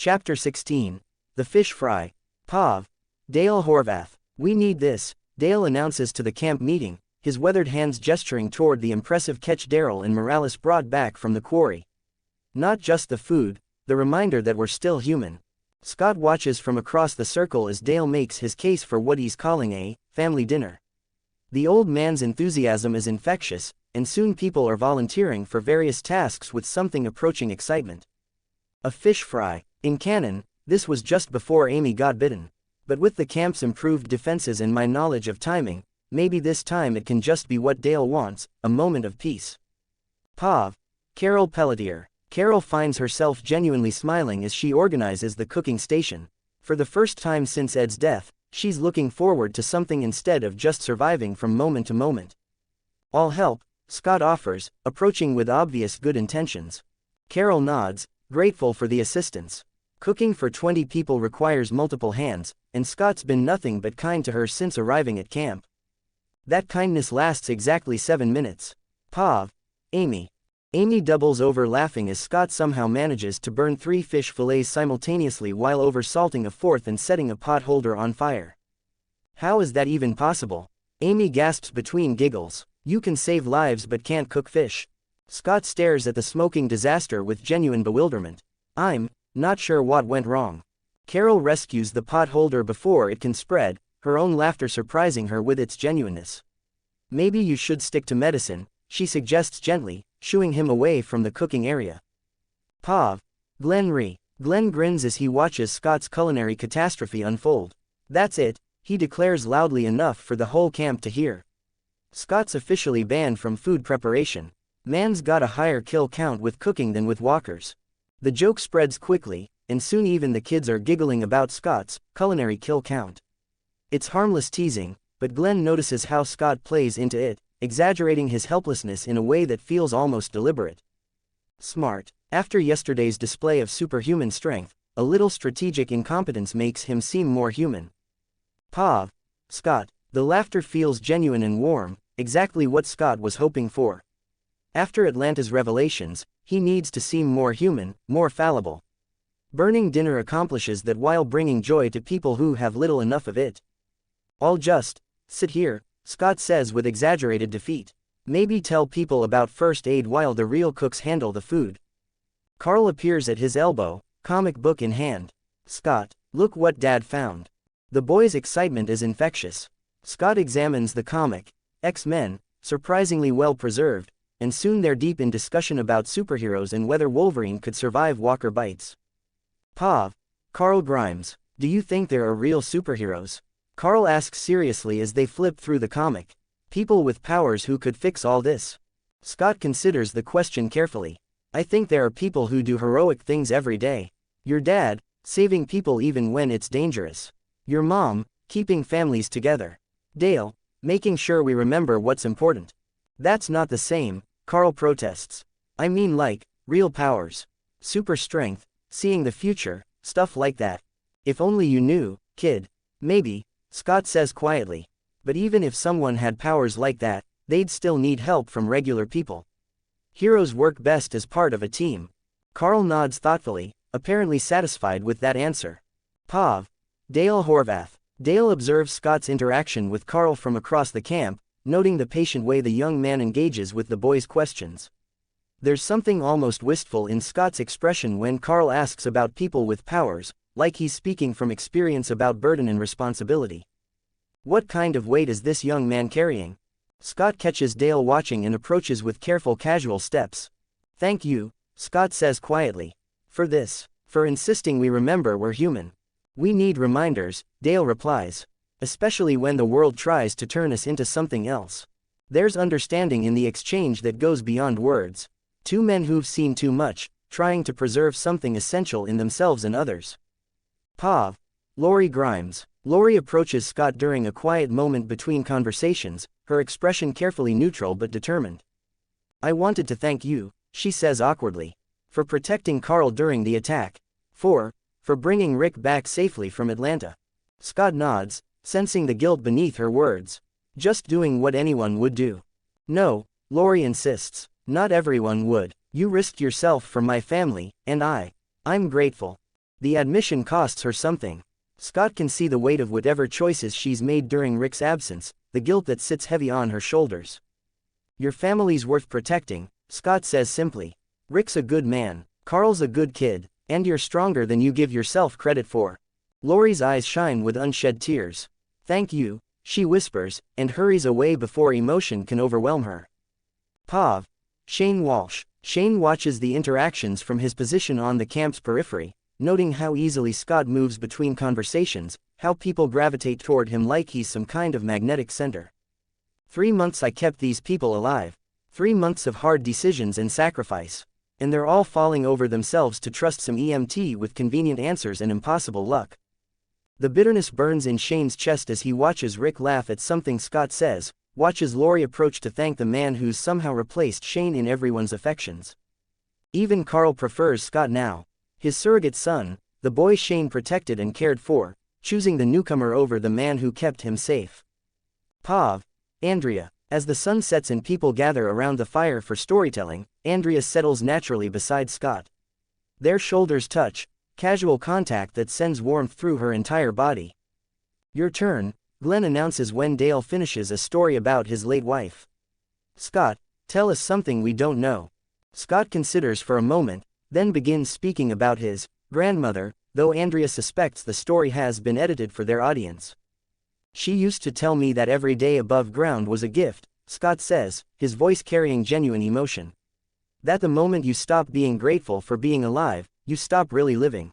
Chapter 16. The Fish Fry. Pav. Dale Horvath. We need this, Dale announces to the camp meeting, his weathered hands gesturing toward the impressive catch Daryl and Morales brought back from the quarry. Not just the food, the reminder that we're still human. Scott watches from across the circle as Dale makes his case for what he's calling a family dinner. The old man's enthusiasm is infectious, and soon people are volunteering for various tasks with something approaching excitement. A fish fry. In canon, this was just before Amy got bitten. But with the camp's improved defenses and my knowledge of timing, maybe this time it can just be what Dale wants, a moment of peace. Pav. Carol Pelletier. Carol finds herself genuinely smiling as she organizes the cooking station. For the first time since Ed's death, she's looking forward to something instead of just surviving from moment to moment. I'll help, Scott offers, approaching with obvious good intentions. Carol nods, grateful for the assistance. Cooking for 20 people requires multiple hands, and Scott's been nothing but kind to her since arriving at camp. That kindness lasts exactly 7 minutes. Pav. Amy. Amy doubles over laughing as Scott somehow manages to burn 3 fish fillets simultaneously while oversalting a 4th and setting a pot holder on fire. How is that even possible? Amy gasps between giggles. You can save lives but can't cook fish. Scott stares at the smoking disaster with genuine bewilderment. I'm not sure what went wrong. Carol rescues the pot holder before it can spread, her own laughter surprising her with its genuineness. Maybe you should stick to medicine, she suggests gently, shooing him away from the cooking area. Pav. Glenn Rhee. Glenn grins as he watches Scott's culinary catastrophe unfold. That's it, he declares loudly enough for the whole camp to hear. Scott's officially banned from food preparation. Man's got a higher kill count with cooking than with walkers. The joke spreads quickly, and soon even the kids are giggling about Scott's culinary kill count. It's harmless teasing, but Glenn notices how Scott plays into it, exaggerating his helplessness in a way that feels almost deliberate. Smart. After yesterday's display of superhuman strength, a little strategic incompetence makes him seem more human. Pav. Scott. The laughter feels genuine and warm, exactly what Scott was hoping for. After Atlanta's revelations, he needs to seem more human, more fallible. Burning dinner accomplishes that while bringing joy to people who have little enough of it. I'll just sit here, Scott says with exaggerated defeat. Maybe tell people about first aid while the real cooks handle the food. Carl appears at his elbow, comic book in hand. Scott, look what Dad found. The boy's excitement is infectious. Scott examines the comic, X-Men, surprisingly well preserved, and soon they're deep in discussion about superheroes and whether Wolverine could survive Walker bites. Pav. Carl Grimes. Do you think there are real superheroes? Carl asks seriously as they flip through the comic. People with powers who could fix all this? Scott considers the question carefully. I think there are people who do heroic things every day. Your dad, saving people even when it's dangerous. Your mom, keeping families together. Dale, making sure we remember what's important. That's not the same, Carl protests. I mean like, real powers. Super strength, seeing the future, stuff like that. If only you knew, kid. Maybe, Scott says quietly. But even if someone had powers like that, they'd still need help from regular people. Heroes work best as part of a team. Carl nods thoughtfully, apparently satisfied with that answer. Pav. Dale Horvath. Dale observes Scott's interaction with Carl from across the camp, noting the patient way the young man engages with the boy's questions. There's something almost wistful in Scott's expression when Carl asks about people with powers, like he's speaking from experience about burden and responsibility. What kind of weight is this young man carrying? Scott catches Dale watching and approaches with careful casual steps. Thank you, Scott says quietly. For this. For insisting we remember we're human. We need reminders, Dale replies. Especially when the world tries to turn us into something else. There's understanding in the exchange that goes beyond words. Two men who've seen too much, trying to preserve something essential in themselves and others. Pav. Lori Grimes. Lori approaches Scott during a quiet moment between conversations, her expression carefully neutral but determined. I wanted to thank you, she says awkwardly. For protecting Carl during the attack. For bringing Rick back safely from Atlanta. Scott nods, sensing the guilt beneath her words. Just doing what anyone would do. No, Lori insists, not everyone would. You risked yourself for my family, and I'm grateful. The admission costs her something. Scott can see the weight of whatever choices she's made during Rick's absence, the guilt that sits heavy on her shoulders. Your family's worth protecting, Scott says simply. Rick's a good man, Carl's a good kid, and you're stronger than you give yourself credit for. Lori's eyes shine with unshed tears. Thank you, she whispers, and hurries away before emotion can overwhelm her. Pav. Shane Walsh. Shane watches the interactions from his position on the camp's periphery, noting how easily Scott moves between conversations, how people gravitate toward him like he's some kind of magnetic center. 3 months I kept these people alive. 3 months of hard decisions and sacrifice. And they're all falling over themselves to trust some EMT with convenient answers and impossible luck. The bitterness burns in Shane's chest as he watches Rick laugh at something Scott says, watches Lori approach to thank the man who's somehow replaced Shane in everyone's affections. Even Carl prefers Scott now. His surrogate son, the boy Shane protected and cared for, choosing the newcomer over the man who kept him safe. Pav. Andrea. As the sun sets and people gather around the fire for storytelling, Andrea settles naturally beside Scott. Their shoulders touch, casual contact that sends warmth through her entire body. Your turn, Glenn announces when Dale finishes a story about his late wife. Scott, tell us something we don't know. Scott considers for a moment, then begins speaking about his grandmother, though Andrea suspects the story has been edited for their audience. She used to tell me that every day above ground was a gift, Scott says, his voice carrying genuine emotion. That the moment you stop being grateful for being alive, you stop really living.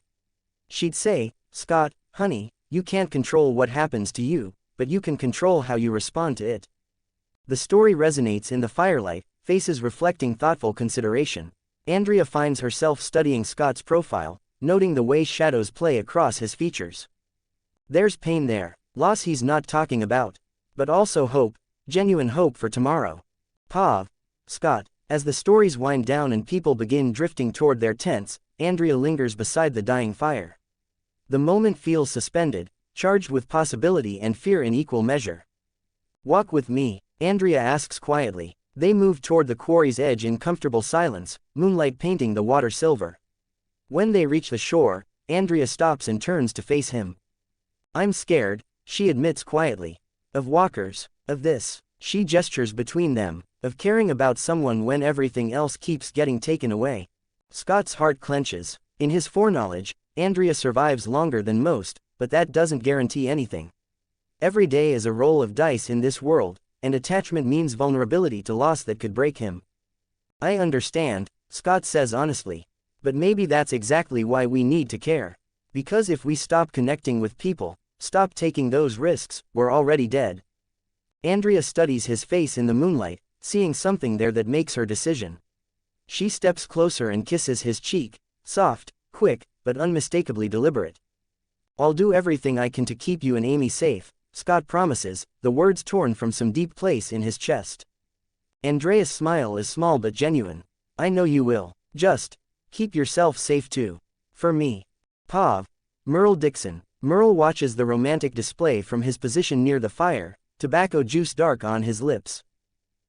She'd say, Scott, honey, you can't control what happens to you, but you can control how you respond to it. The story resonates in the firelight, faces reflecting thoughtful consideration. Andrea finds herself studying Scott's profile, noting the way shadows play across his features. There's pain there, loss he's not talking about, but also hope, genuine hope for tomorrow. Pav. Scott. As the stories wind down and people begin drifting toward their tents, Andrea lingers beside the dying fire. The moment feels suspended, charged with possibility and fear in equal measure. Walk with me, Andrea asks quietly. They move toward the quarry's edge in comfortable silence, moonlight painting the water silver. When they reach the shore, Andrea stops and turns to face him. I'm scared, she admits quietly. Of walkers, of this, she gestures between them, of caring about someone when everything else keeps getting taken away. Scott's heart clenches. In his foreknowledge, Andrea survives longer than most, but that doesn't guarantee anything. Every day is a roll of dice in this world, and attachment means vulnerability to loss that could break him. I understand, Scott says honestly. But maybe that's exactly why we need to care. Because if we stop connecting with people, stop taking those risks, we're already dead. Andrea studies his face in the moonlight, seeing something there that makes her decision. She steps closer and kisses his cheek, soft, quick, but unmistakably deliberate. I'll do everything I can to keep you and Amy safe, Scott promises, the words torn from some deep place in his chest. Andrea's smile is small but genuine. I know you will. Just keep yourself safe too. For me. Pav. Merle Dixon. Merle watches the romantic display from his position near the fire, tobacco juice dark on his lips.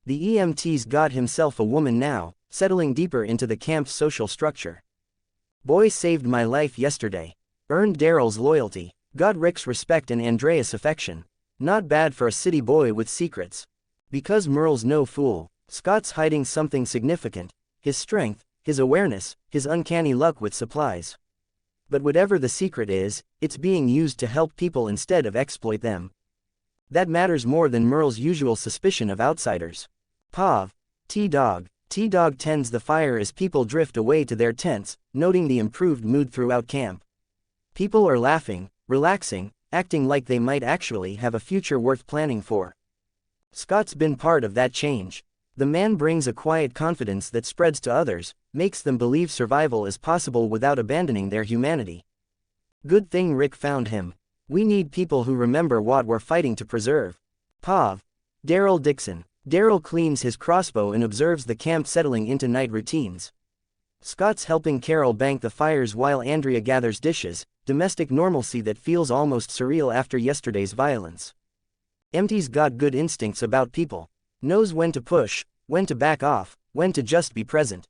The EMT's got himself a woman now, settling deeper into the camp's social structure. Boy saved my life yesterday. Earned Daryl's loyalty, got Rick's respect and Andrea's affection. Not bad for a city boy with secrets. Because Merle's no fool, Scott's hiding something significant, his strength, his awareness, his uncanny luck with supplies. But whatever the secret is, it's being used to help people instead of exploit them. That matters more than Merle's usual suspicion of outsiders. Pav. T-Dog. T-Dog tends the fire as people drift away to their tents, noting the improved mood throughout camp. People are laughing, relaxing, acting like they might actually have a future worth planning for. Scott's been part of that change. The man brings a quiet confidence that spreads to others, makes them believe survival is possible without abandoning their humanity. Good thing Rick found him. We need people who remember what we're fighting to preserve. Pav. Daryl Dixon. Daryl cleans his crossbow and observes the camp settling into night routines. Scott's helping Carol bank the fires while Andrea gathers dishes, domestic normalcy that feels almost surreal after yesterday's violence. Empty's got good instincts about people. Knows when to push, when to back off, when to just be present.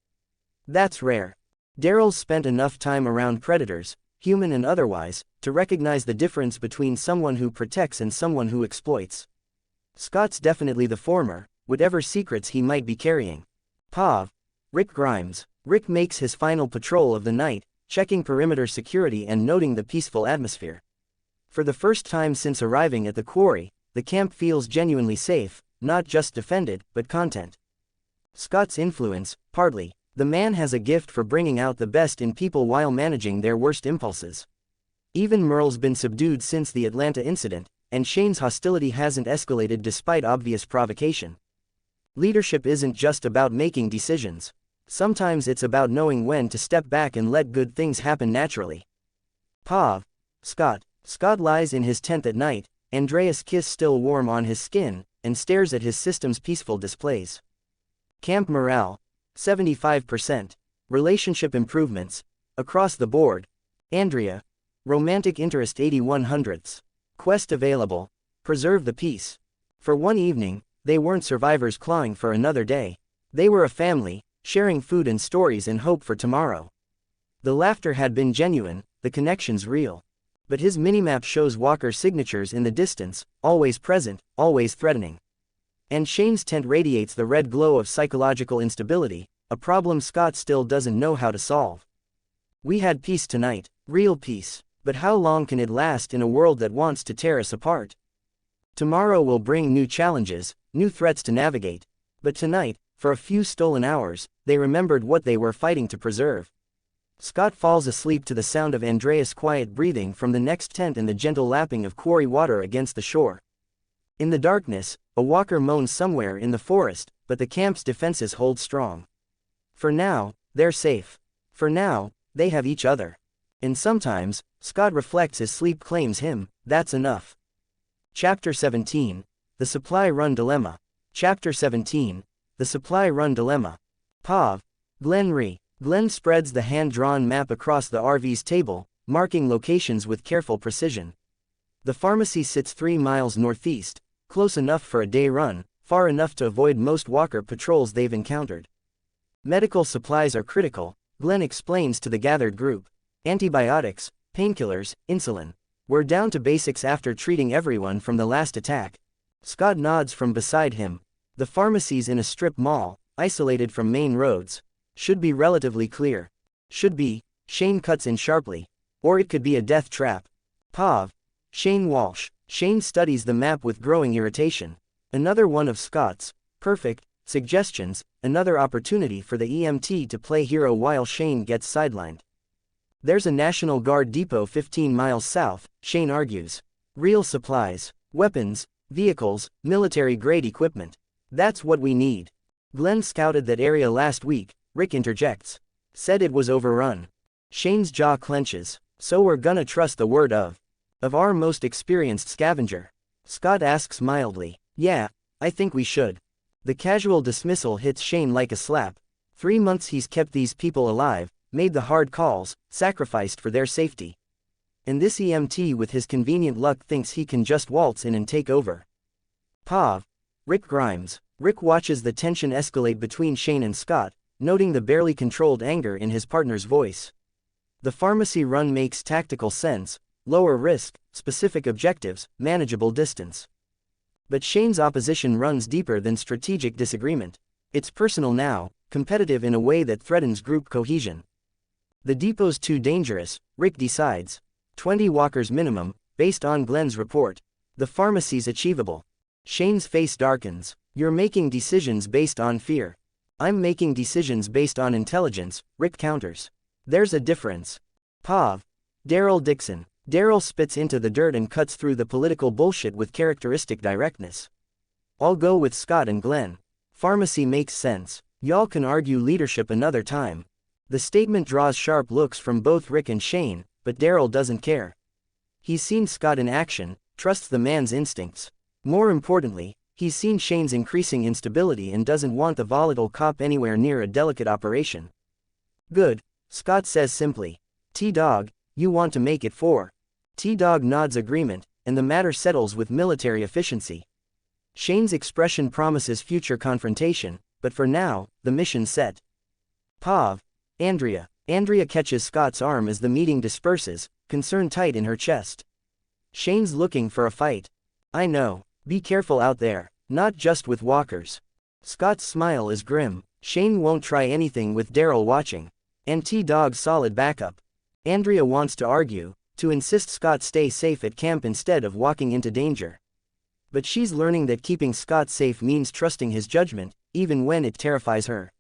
That's rare. Daryl's spent enough time around predators, human and otherwise, to recognize the difference between someone who protects and someone who exploits. Scott's definitely the former, whatever secrets he might be carrying. Pav. Rick Grimes. Rick makes his final patrol of the night, checking perimeter security and noting the peaceful atmosphere. For the first time since arriving at the quarry, the camp feels genuinely safe, not just defended, but content. Scott's influence, partly. The man has a gift for bringing out the best in people while managing their worst impulses. Even Merle's been subdued since the Atlanta incident, and Shane's hostility hasn't escalated despite obvious provocation. Leadership isn't just about making decisions. Sometimes it's about knowing when to step back and let good things happen naturally. Pav. Scott. Scott lies in his tent at night, Andrea's kiss still warm on his skin, and stares at his system's peaceful displays. Camp morale. 75%. Relationship improvements. Across the board. Andrea. Romantic interest 81/100ths. Quest available. Preserve the peace. For one evening, they weren't survivors clawing for another day. They were a family, sharing food and stories in hope for tomorrow. The laughter had been genuine, the connections real. But his minimap shows Walker's signatures in the distance, always present, always threatening. And Shane's tent radiates the red glow of psychological instability, a problem Scott still doesn't know how to solve. We had peace tonight, real peace, but how long can it last in a world that wants to tear us apart? Tomorrow will bring new challenges, new threats to navigate. But tonight, for a few stolen hours, they remembered what they were fighting to preserve. Scott falls asleep to the sound of Andrea's quiet breathing from the next tent and the gentle lapping of quarry water against the shore. In the darkness, a walker moans somewhere in the forest, but the camp's defenses hold strong. For now, they're safe. For now, they have each other. And sometimes, Scott reflects as sleep claims him, that's enough. Chapter 17. The Supply Run Dilemma. Chapter 17. The Supply Run Dilemma. Pav. Glenn Rhee. Glenn spreads the hand-drawn map across the RV's table, marking locations with careful precision. The pharmacy sits 3 miles northeast, close enough for a day run, far enough to avoid most walker patrols they've encountered. Medical supplies are critical, Glenn explains to the gathered group. Antibiotics, painkillers, insulin. We're down to basics after treating everyone from the last attack. Scott nods from beside him. The pharmacy's in a strip mall, isolated from main roads. Should be relatively clear. Should be, Shane cuts in sharply. Or it could be a death trap. Pav. Shane Walsh. Shane studies the map with growing irritation. Another one of Scott's perfect suggestions, another opportunity for the EMT to play hero while Shane gets sidelined. There's a National Guard depot 15 miles south, Shane argues. Real supplies, weapons, vehicles, military-grade equipment. That's what we need. Glenn scouted that area last week, Rick interjects. Said it was overrun. Shane's jaw clenches. So we're gonna trust the word of our most experienced scavenger. Scott asks mildly. Yeah, I think we should. The casual dismissal hits Shane like a slap. 3 months he's kept these people alive, made the hard calls, sacrificed for their safety. And this EMT with his convenient luck thinks he can just waltz in and take over. Pav. Rick Grimes. Rick watches the tension escalate between Shane and Scott, noting the barely controlled anger in his partner's voice. The pharmacy run makes tactical sense, lower risk, specific objectives, manageable distance. But Shane's opposition runs deeper than strategic disagreement. It's personal now, competitive in a way that threatens group cohesion. The depot's too dangerous, Rick decides. 20 walkers minimum, based on Glenn's report. The pharmacy's achievable. Shane's face darkens. You're making decisions based on fear. I'm making decisions based on intelligence, Rick counters. There's a difference. Pav. Daryl Dixon. Daryl spits into the dirt and cuts through the political bullshit with characteristic directness. I'll go with Scott and Glenn. Pharmacy makes sense. Y'all can argue leadership another time. The statement draws sharp looks from both Rick and Shane, but Daryl doesn't care. He's seen Scott in action, trusts the man's instincts. More importantly, he's seen Shane's increasing instability and doesn't want the volatile cop anywhere near a delicate operation. Good, Scott says simply. T-Dog, you want to make it 4. T-Dog nods agreement, and the matter settles with military efficiency. Shane's expression promises future confrontation, but for now, the mission's set. Pav. Andrea. Andrea catches Scott's arm as the meeting disperses, concern tight in her chest. Shane's looking for a fight. I know. Be careful out there, not just with walkers. Scott's smile is grim. Shane won't try anything with Daryl watching. And T-Dog's solid backup. Andrea wants to argue, to insist Scott stay safe at camp instead of walking into danger. But she's learning that keeping Scott safe means trusting his judgment, even when it terrifies her.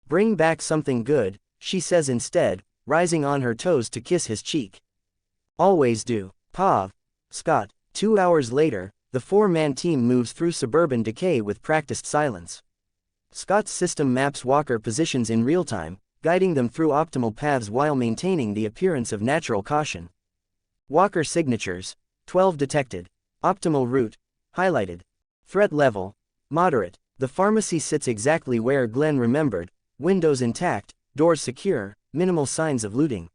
Bring back something good, she says instead, rising on her toes to kiss his cheek. Always do. Pav. Scott. 2 hours later, the four-man team moves through suburban decay with practiced silence. Scott's system maps walker positions in real time, guiding them through optimal paths while maintaining the appearance of natural caution. Walker signatures. 12 detected. Optimal route. Highlighted. Threat level. Moderate. The pharmacy sits exactly where Glenn remembered, windows intact, doors secure, minimal signs of looting.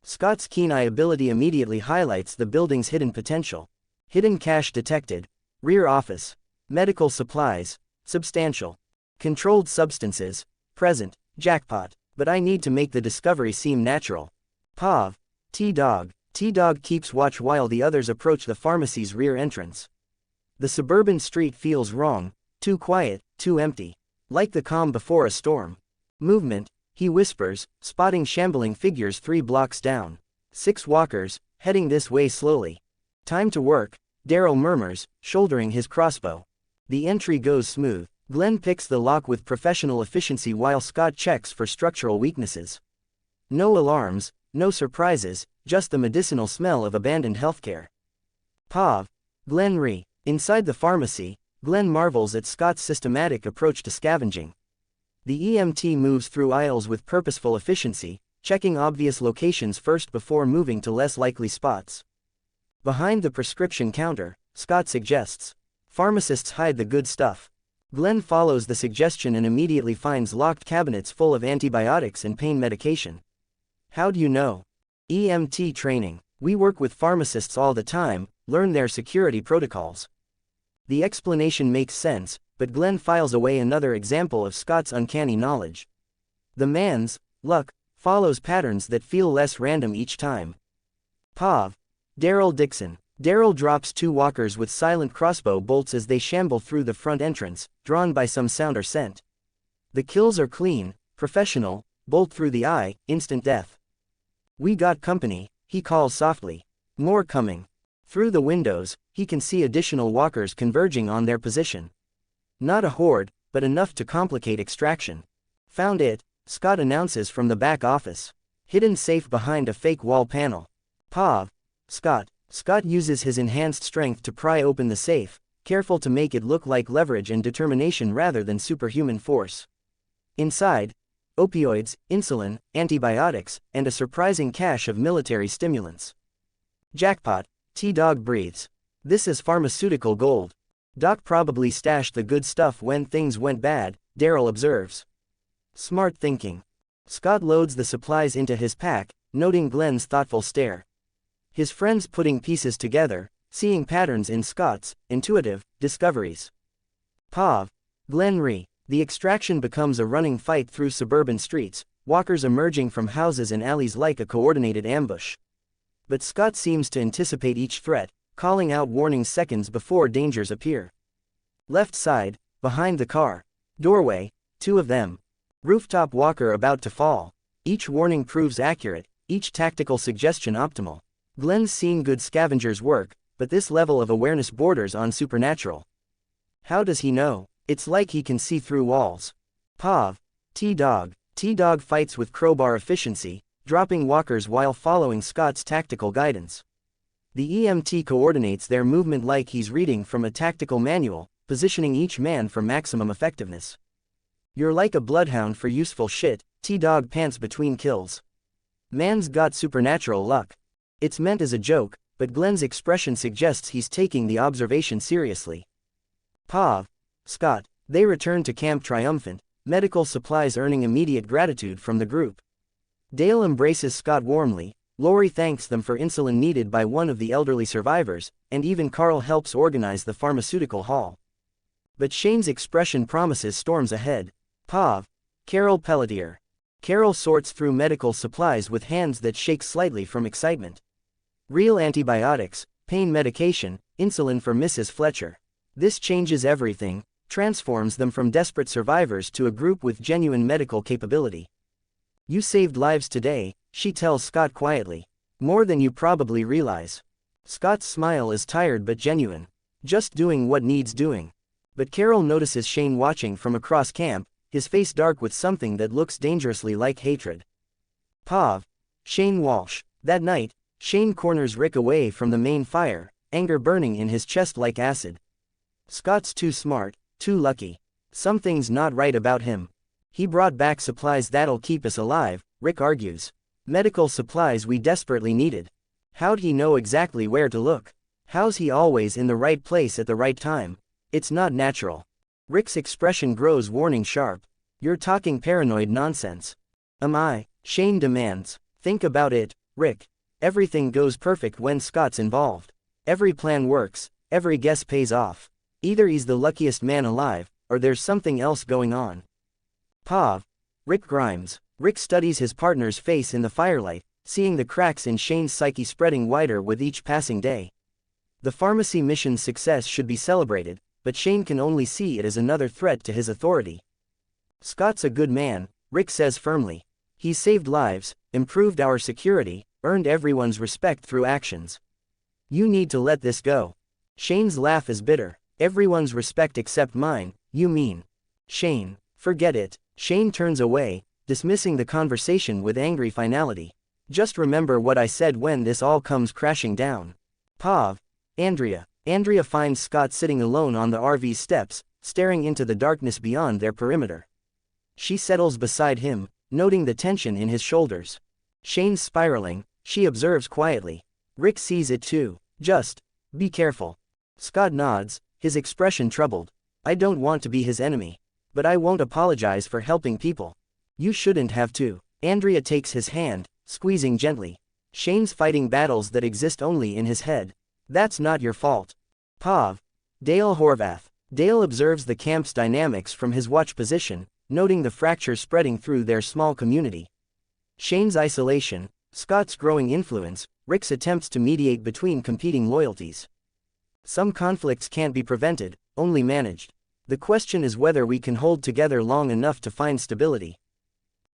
Scott's keen eye ability immediately highlights the building's hidden potential. Hidden cache detected. Rear office. Medical supplies. Substantial. Controlled substances. Present. Jackpot. But I need to make the discovery seem natural. Pav. T-Dog. T-Dog keeps watch while the others approach the pharmacy's rear entrance. The suburban street feels wrong, too quiet, too empty. Like the calm before a storm. Movement, he whispers, spotting shambling figures 3 blocks down. 6 walkers, heading this way slowly. Time to work, Daryl murmurs, shouldering his crossbow. The entry goes smooth. Glenn picks the lock with professional efficiency while Scott checks for structural weaknesses. No alarms, no surprises, just the medicinal smell of abandoned healthcare. Pav. Glenn re. Inside the pharmacy, Glenn marvels at Scott's systematic approach to scavenging. The EMT moves through aisles with purposeful efficiency, checking obvious locations first before moving to less likely spots. Behind the prescription counter, Scott suggests. Pharmacists hide the good stuff. Glenn follows the suggestion and immediately finds locked cabinets full of antibiotics and pain medication. How do you know? EMT training. We work with pharmacists all the time, learn their security protocols. The explanation makes sense, but Glenn files away another example of Scott's uncanny knowledge. The man's luck follows patterns that feel less random each time. Pav. Daryl Dixon. Daryl drops 2 walkers with silent crossbow bolts as they shamble through the front entrance, drawn by some sound or scent. The kills are clean, professional, bolt through the eye, instant death. We got company, he calls softly. More coming. Through the windows, he can see additional walkers converging on their position. Not a horde, but enough to complicate extraction. Found it, Scott announces from the back office. Hidden safe behind a fake wall panel. Pav. Scott. Scott uses his enhanced strength to pry open the safe, careful to make it look like leverage and determination rather than superhuman force. Inside, opioids, insulin, antibiotics, and a surprising cache of military stimulants. Jackpot, T-Dog breathes. This is pharmaceutical gold. Doc probably stashed the good stuff when things went bad, Daryl observes. Smart thinking. Scott loads the supplies into his pack, noting Glenn's thoughtful stare. His friend's putting pieces together, seeing patterns in Scott's intuitive discoveries. Pav. Glenn re. The extraction becomes a running fight through suburban streets, walkers emerging from houses and alleys like a coordinated ambush. But Scott seems to anticipate each threat, calling out warnings seconds before dangers appear. Left side, behind the car. Doorway, 2 of them. Rooftop walker about to fall. Each warning proves accurate, each tactical suggestion optimal. Glenn's seen good scavengers work, but this level of awareness borders on supernatural. How does he know? It's like he can see through walls. Pav. T-Dog. T-Dog fights with crowbar efficiency, dropping walkers while following Scott's tactical guidance. The EMT coordinates their movement like he's reading from a tactical manual, positioning each man for maximum effectiveness. You're like a bloodhound for useful shit, T-Dog pants between kills. Man's got supernatural luck. It's meant as a joke, but Glenn's expression suggests he's taking the observation seriously. Pav. Scott. They return to camp triumphant, medical supplies earning immediate gratitude from the group. Dale embraces Scott warmly, Lori thanks them for insulin needed by one of the elderly survivors, and even Carl helps organize the pharmaceutical haul. But Shane's expression promises storms ahead. Pav. Carol Pelletier. Carol sorts through medical supplies with hands that shake slightly from excitement. Real antibiotics, pain medication, insulin for Mrs. Fletcher. This changes everything, transforms them from desperate survivors to a group with genuine medical capability. You saved lives today, she tells Scott quietly. More than you probably realize. Scott's smile is tired but genuine. Just doing what needs doing. But Carol notices Shane watching from across camp, his face dark with something that looks dangerously like hatred. Pav. Shane Walsh. That night, Shane corners Rick away from the main fire, anger burning in his chest like acid. Scott's too smart, too lucky. Something's not right about him. He brought back supplies that'll keep us alive, Rick argues. Medical supplies we desperately needed. How'd he know exactly where to look? How's he always in the right place at the right time? It's not natural. Rick's expression grows warning sharp. You're talking paranoid nonsense. Am I? Shane demands. Think about it, Rick. Everything goes perfect when Scott's involved. Every plan works, every guess pays off. Either he's the luckiest man alive, or there's something else going on. Pav. Rick Grimes. Rick studies his partner's face in the firelight, seeing the cracks in Shane's psyche spreading wider with each passing day. The pharmacy mission's success should be celebrated, but Shane can only see it as another threat to his authority. Scott's a good man, Rick says firmly. He's saved lives, improved our security, earned everyone's respect through actions. You need to let this go. Shane's laugh is bitter. Everyone's respect except mine, you mean? Shane, forget it. Shane turns away, dismissing the conversation with angry finality. Just remember what I said when this all comes crashing down. Pav. Andrea. Andrea finds Scott sitting alone on the RV's steps, staring into the darkness beyond their perimeter. She settles beside him, noting the tension in his shoulders. Shane's spiraling, she observes quietly. Rick sees it too. Just be careful. Scott nods, his expression troubled. I don't want to be his enemy. But I won't apologize for helping people. You shouldn't have to. Andrea takes his hand, squeezing gently. Shane's fighting battles that exist only in his head. That's not your fault. Pav. Dale Horvath. Dale observes the camp's dynamics from his watch position, noting the fracture spreading through their small community. Shane's isolation, Scott's growing influence, Rick's attempts to mediate between competing loyalties. Some conflicts can't be prevented, only managed. The question is whether we can hold together long enough to find stability.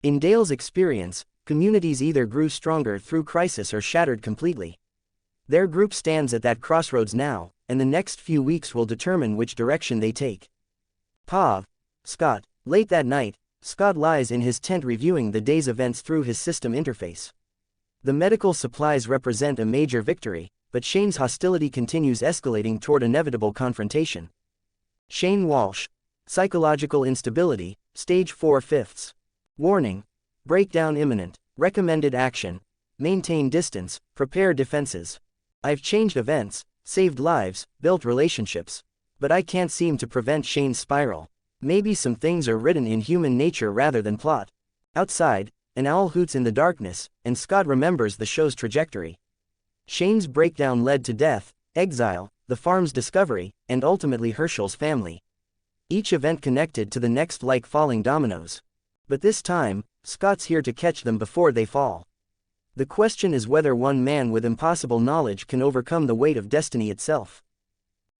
In Dale's experience, communities either grew stronger through crisis or shattered completely. Their group stands at that crossroads now, and the next few weeks will determine which direction they take. Pav. Scott. Late that night, Scott lies in his tent reviewing the day's events through his system interface. The medical supplies represent a major victory, but Shane's hostility continues escalating toward inevitable confrontation. Shane Walsh. Psychological instability, stage 4/5. Warning. Breakdown imminent. Recommended action. Maintain distance, prepare defenses. I've changed events, saved lives, built relationships. But I can't seem to prevent Shane's spiral. Maybe some things are written in human nature rather than plot. Outside, an owl hoots in the darkness, and Scott remembers the show's trajectory. Shane's breakdown led to death, exile, the farm's discovery, and ultimately Herschel's family. Each event connected to the next like falling dominoes. But this time, Scott's here to catch them before they fall. The question is whether one man with impossible knowledge can overcome the weight of destiny itself.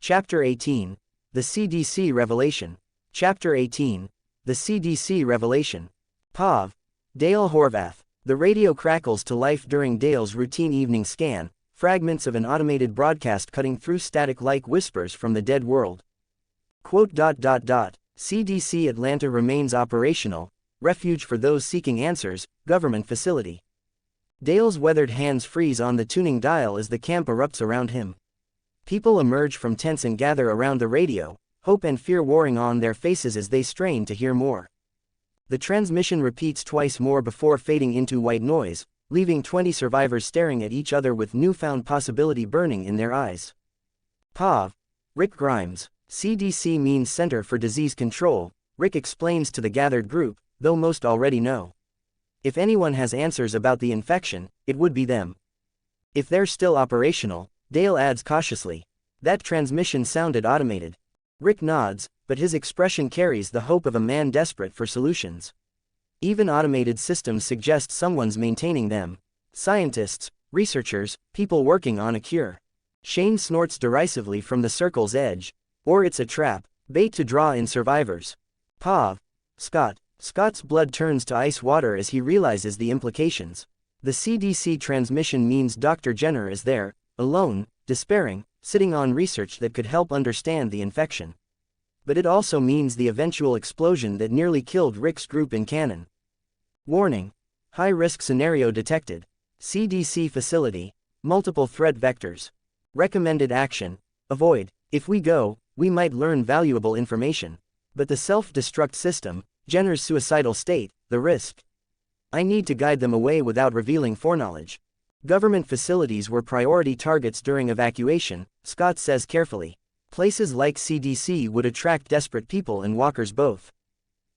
Chapter 18. The CDC Revelation. Chapter 18. The CDC Revelation. Pav. Dale Horvath. The radio crackles to life during Dale's routine evening scan, fragments of an automated broadcast cutting through static like whispers from the dead world. Quote, CDC Atlanta remains operational, refuge for those seeking answers, government facility. Dale's weathered hands freeze on the tuning dial as the camp erupts around him. People emerge from tents and gather around the radio, hope and fear warring on their faces as they strain to hear more. The transmission repeats twice more before fading into white noise, leaving 20 survivors staring at each other with newfound possibility burning in their eyes. Pav. Rick Grimes. CDC means Center for Disease Control, Rick explains to the gathered group, though most already know. If anyone has answers about the infection, it would be them. If they're still operational, Dale adds cautiously. That transmission sounded automated. Rick nods, but his expression carries the hope of a man desperate for solutions. Even automated systems suggest someone's maintaining them. Scientists, researchers, people working on a cure. Shane snorts derisively from the circle's edge. Or it's a trap, bait to draw in survivors. Pav. Scott. Scott's blood turns to ice water as he realizes the implications. The CDC transmission means Dr. Jenner is there, alone, despairing, sitting on research that could help understand the infection. But it also means the eventual explosion that nearly killed Rick's group in Cannon. Warning. High-risk scenario detected. CDC facility. Multiple threat vectors. Recommended action. Avoid. If we go, we might learn valuable information. But the self-destruct system, Jenner's suicidal state, the risk. I need to guide them away without revealing foreknowledge. Government facilities were priority targets during evacuation, Scott says carefully. Places like CDC would attract desperate people and walkers both.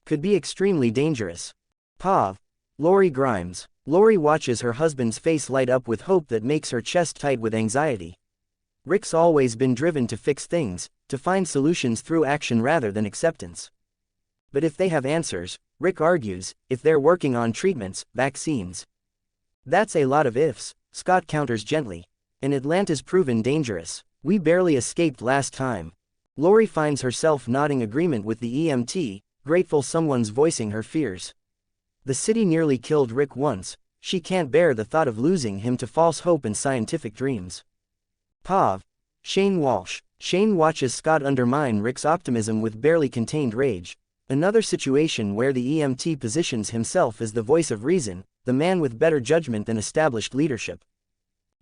Could be extremely dangerous. Pav. Lori Grimes. Lori watches her husband's face light up with hope that makes her chest tight with anxiety. Rick's always been driven to fix things, to find solutions through action rather than acceptance. But if they have answers, Rick argues, if they're working on treatments, vaccines. That's a lot of ifs, Scott counters gently. And Atlanta's proven dangerous. We barely escaped last time. Lori finds herself nodding agreement with the EMT, grateful someone's voicing her fears. The city nearly killed Rick once, she can't bear the thought of losing him to false hope and scientific dreams. Pav. Shane Walsh. Shane watches Scott undermine Rick's optimism with barely contained rage. Another situation where the EMT positions himself as the voice of reason, the man with better judgment than established leadership.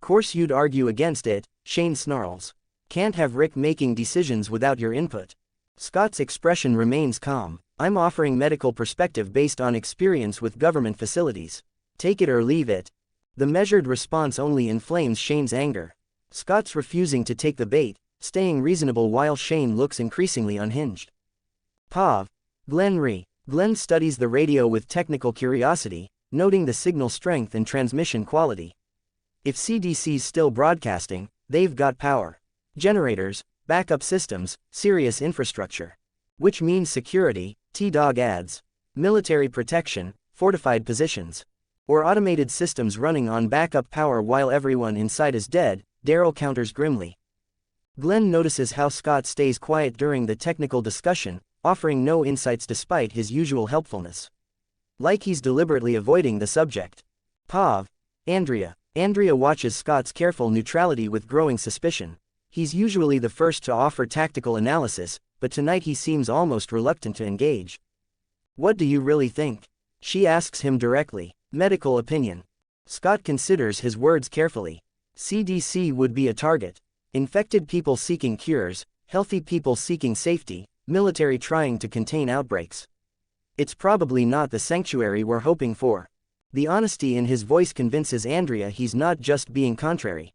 Course you'd argue against it, Shane snarls. Can't have Rick making decisions without your input. Scott's expression remains calm. I'm offering medical perspective based on experience with government facilities. Take it or leave it. The measured response only inflames Shane's anger. Scott's refusing to take the bait, staying reasonable while Shane looks increasingly unhinged. Pav. Glenn Rhee. Glenn studies the radio with technical curiosity, noting the signal strength and transmission quality. If CDC's still broadcasting, they've got power. Generators, backup systems, serious infrastructure. Which means security, T-Dog adds. Military protection, fortified positions. Or automated systems running on backup power while everyone inside is dead, Daryl counters grimly. Glenn notices how Scott stays quiet during the technical discussion, offering no insights despite his usual helpfulness. Like he's deliberately avoiding the subject. Pav. Andrea. Andrea watches Scott's careful neutrality with growing suspicion. He's usually the first to offer tactical analysis, but tonight he seems almost reluctant to engage. What do you really think? She asks him directly. Medical opinion. Scott considers his words carefully. CDC would be a target. Infected people seeking cures, healthy people seeking safety, military trying to contain outbreaks. It's probably not the sanctuary we're hoping for. The honesty in his voice convinces Andrea he's not just being contrary.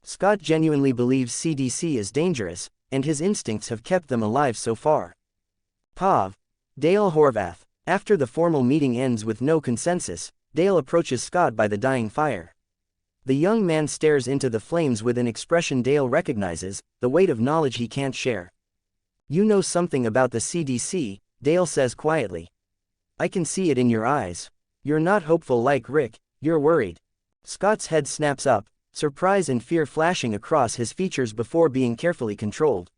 Scott genuinely believes CDC is dangerous, and his instincts have kept them alive so far. Pav. Dale Horvath. After the formal meeting ends with no consensus, Dale approaches Scott by the dying fire. The young man stares into the flames with an expression Dale recognizes, the weight of knowledge he can't share. You know something about the CDC, Dale says quietly. I can see it in your eyes. You're not hopeful like Rick, you're worried. Scott's head snaps up, surprise and fear flashing across his features before being carefully controlled.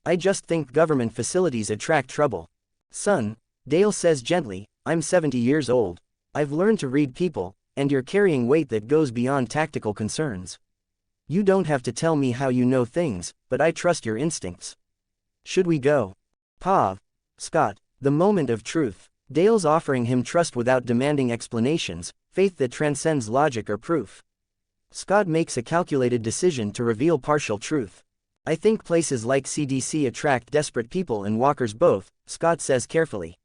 I just think government facilities attract trouble. Son, Dale says gently, I'm 70 years old. I've learned to read people, and you're carrying weight that goes beyond tactical concerns. You don't have to tell me how you know things, but I trust your instincts. Should we go? Pav. Scott. The moment of truth. Dale's offering him trust without demanding explanations, faith that transcends logic or proof. Scott makes a calculated decision to reveal partial truth. I think places like CDC attract desperate people and walkers both, Scott says carefully.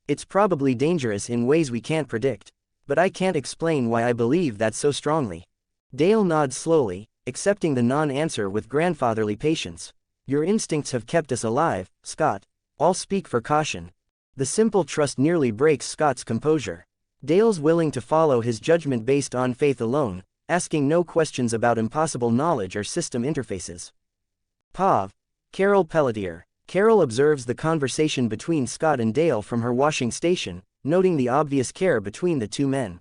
It's probably dangerous in ways we can't predict. But I can't explain why I believe that so strongly. Dale nods slowly, accepting the non-answer with grandfatherly patience. Your instincts have kept us alive, Scott. I'll speak for caution. The simple trust nearly breaks Scott's composure. Dale's willing to follow his judgment based on faith alone, asking no questions about impossible knowledge or system interfaces. Pav. Carol Pelletier. Carol observes the conversation between Scott and Dale from her washing station, noting the obvious care between the two men.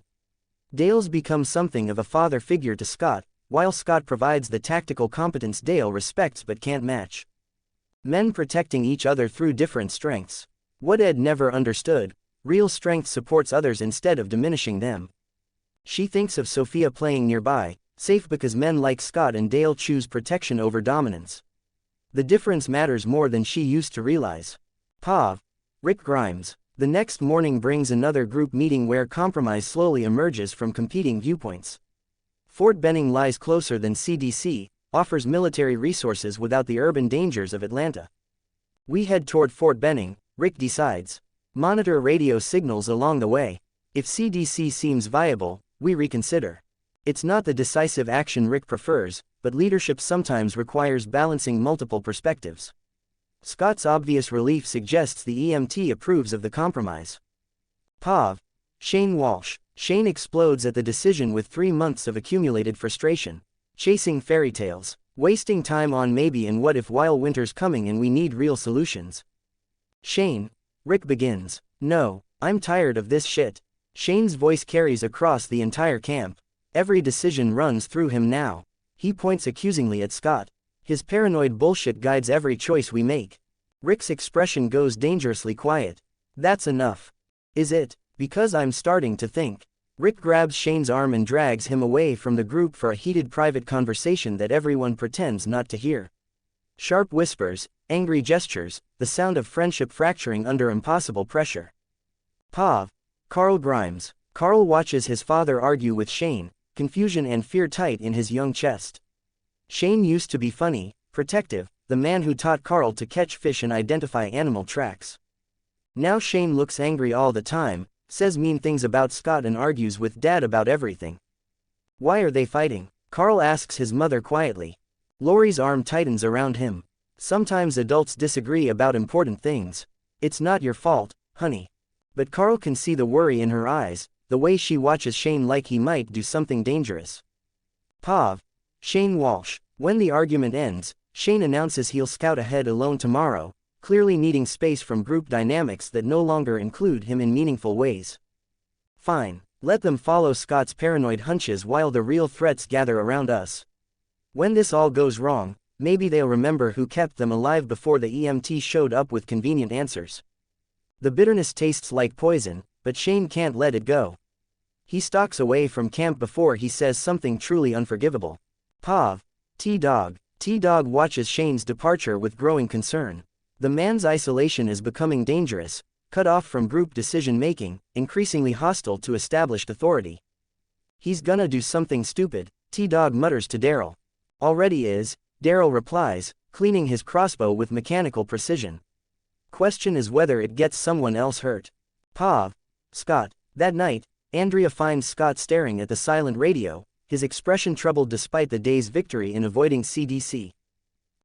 Dale's become something of a father figure to Scott, while Scott provides the tactical competence Dale respects but can't match. Men protecting each other through different strengths. What Ed never understood, real strength supports others instead of diminishing them. She thinks of Sophia playing nearby, safe because men like Scott and Dale choose protection over dominance. The difference matters more than she used to realize. Pav. Rick Grimes. The next morning brings another group meeting where compromise slowly emerges from competing viewpoints. Fort Benning lies closer than CDC, offers military resources without the urban dangers of Atlanta. We head toward Fort Benning, Rick decides. Monitor radio signals along the way. If CDC seems viable, we reconsider. It's not the decisive action Rick prefers, but leadership sometimes requires balancing multiple perspectives. Scott's obvious relief suggests the EMT approves of the compromise. Pav. Shane Walsh. Shane explodes at the decision with 3 months of accumulated frustration. Chasing fairy tales. Wasting time on maybe and what if while winter's coming and we need real solutions. Shane. Rick begins. No, I'm tired of this shit. Shane's voice carries across the entire camp. Every decision runs through him now. He points accusingly at Scott. His paranoid bullshit guides every choice we make. Rick's expression goes dangerously quiet. That's enough. Is it? Because I'm starting to think. Rick grabs Shane's arm and drags him away from the group for a heated private conversation that everyone pretends not to hear. Sharp whispers, angry gestures, the sound of friendship fracturing under impossible pressure. Pav. Carl Grimes. Carl watches his father argue with Shane, confusion and fear tight in his young chest. Shane used to be funny, protective, the man who taught Carl to catch fish and identify animal tracks. Now Shane looks angry all the time, says mean things about Scott and argues with Dad about everything. Why are they fighting? Carl asks his mother quietly. Lori's arm tightens around him. Sometimes adults disagree about important things. It's not your fault, honey. But Carl can see the worry in her eyes, the way she watches Shane like he might do something dangerous. Pav. Shane Walsh. When the argument ends, Shane announces he'll scout ahead alone tomorrow, clearly needing space from group dynamics that no longer include him in meaningful ways. Fine, let them follow Scott's paranoid hunches while the real threats gather around us. When this all goes wrong, maybe they'll remember who kept them alive before the EMT showed up with convenient answers. The bitterness tastes like poison, but Shane can't let it go. He stalks away from camp before he says something truly unforgivable. Pav. T-Dog. T-Dog watches Shane's departure with growing concern. The man's isolation is becoming dangerous, cut off from group decision-making, increasingly hostile to established authority. He's gonna do something stupid, T-Dog mutters to Daryl. Already is, Daryl replies, cleaning his crossbow with mechanical precision. Question is whether it gets someone else hurt. Pav. Scott. That night, Andrea finds Scott staring at the silent radio, his expression troubled despite the day's victory in avoiding CDC.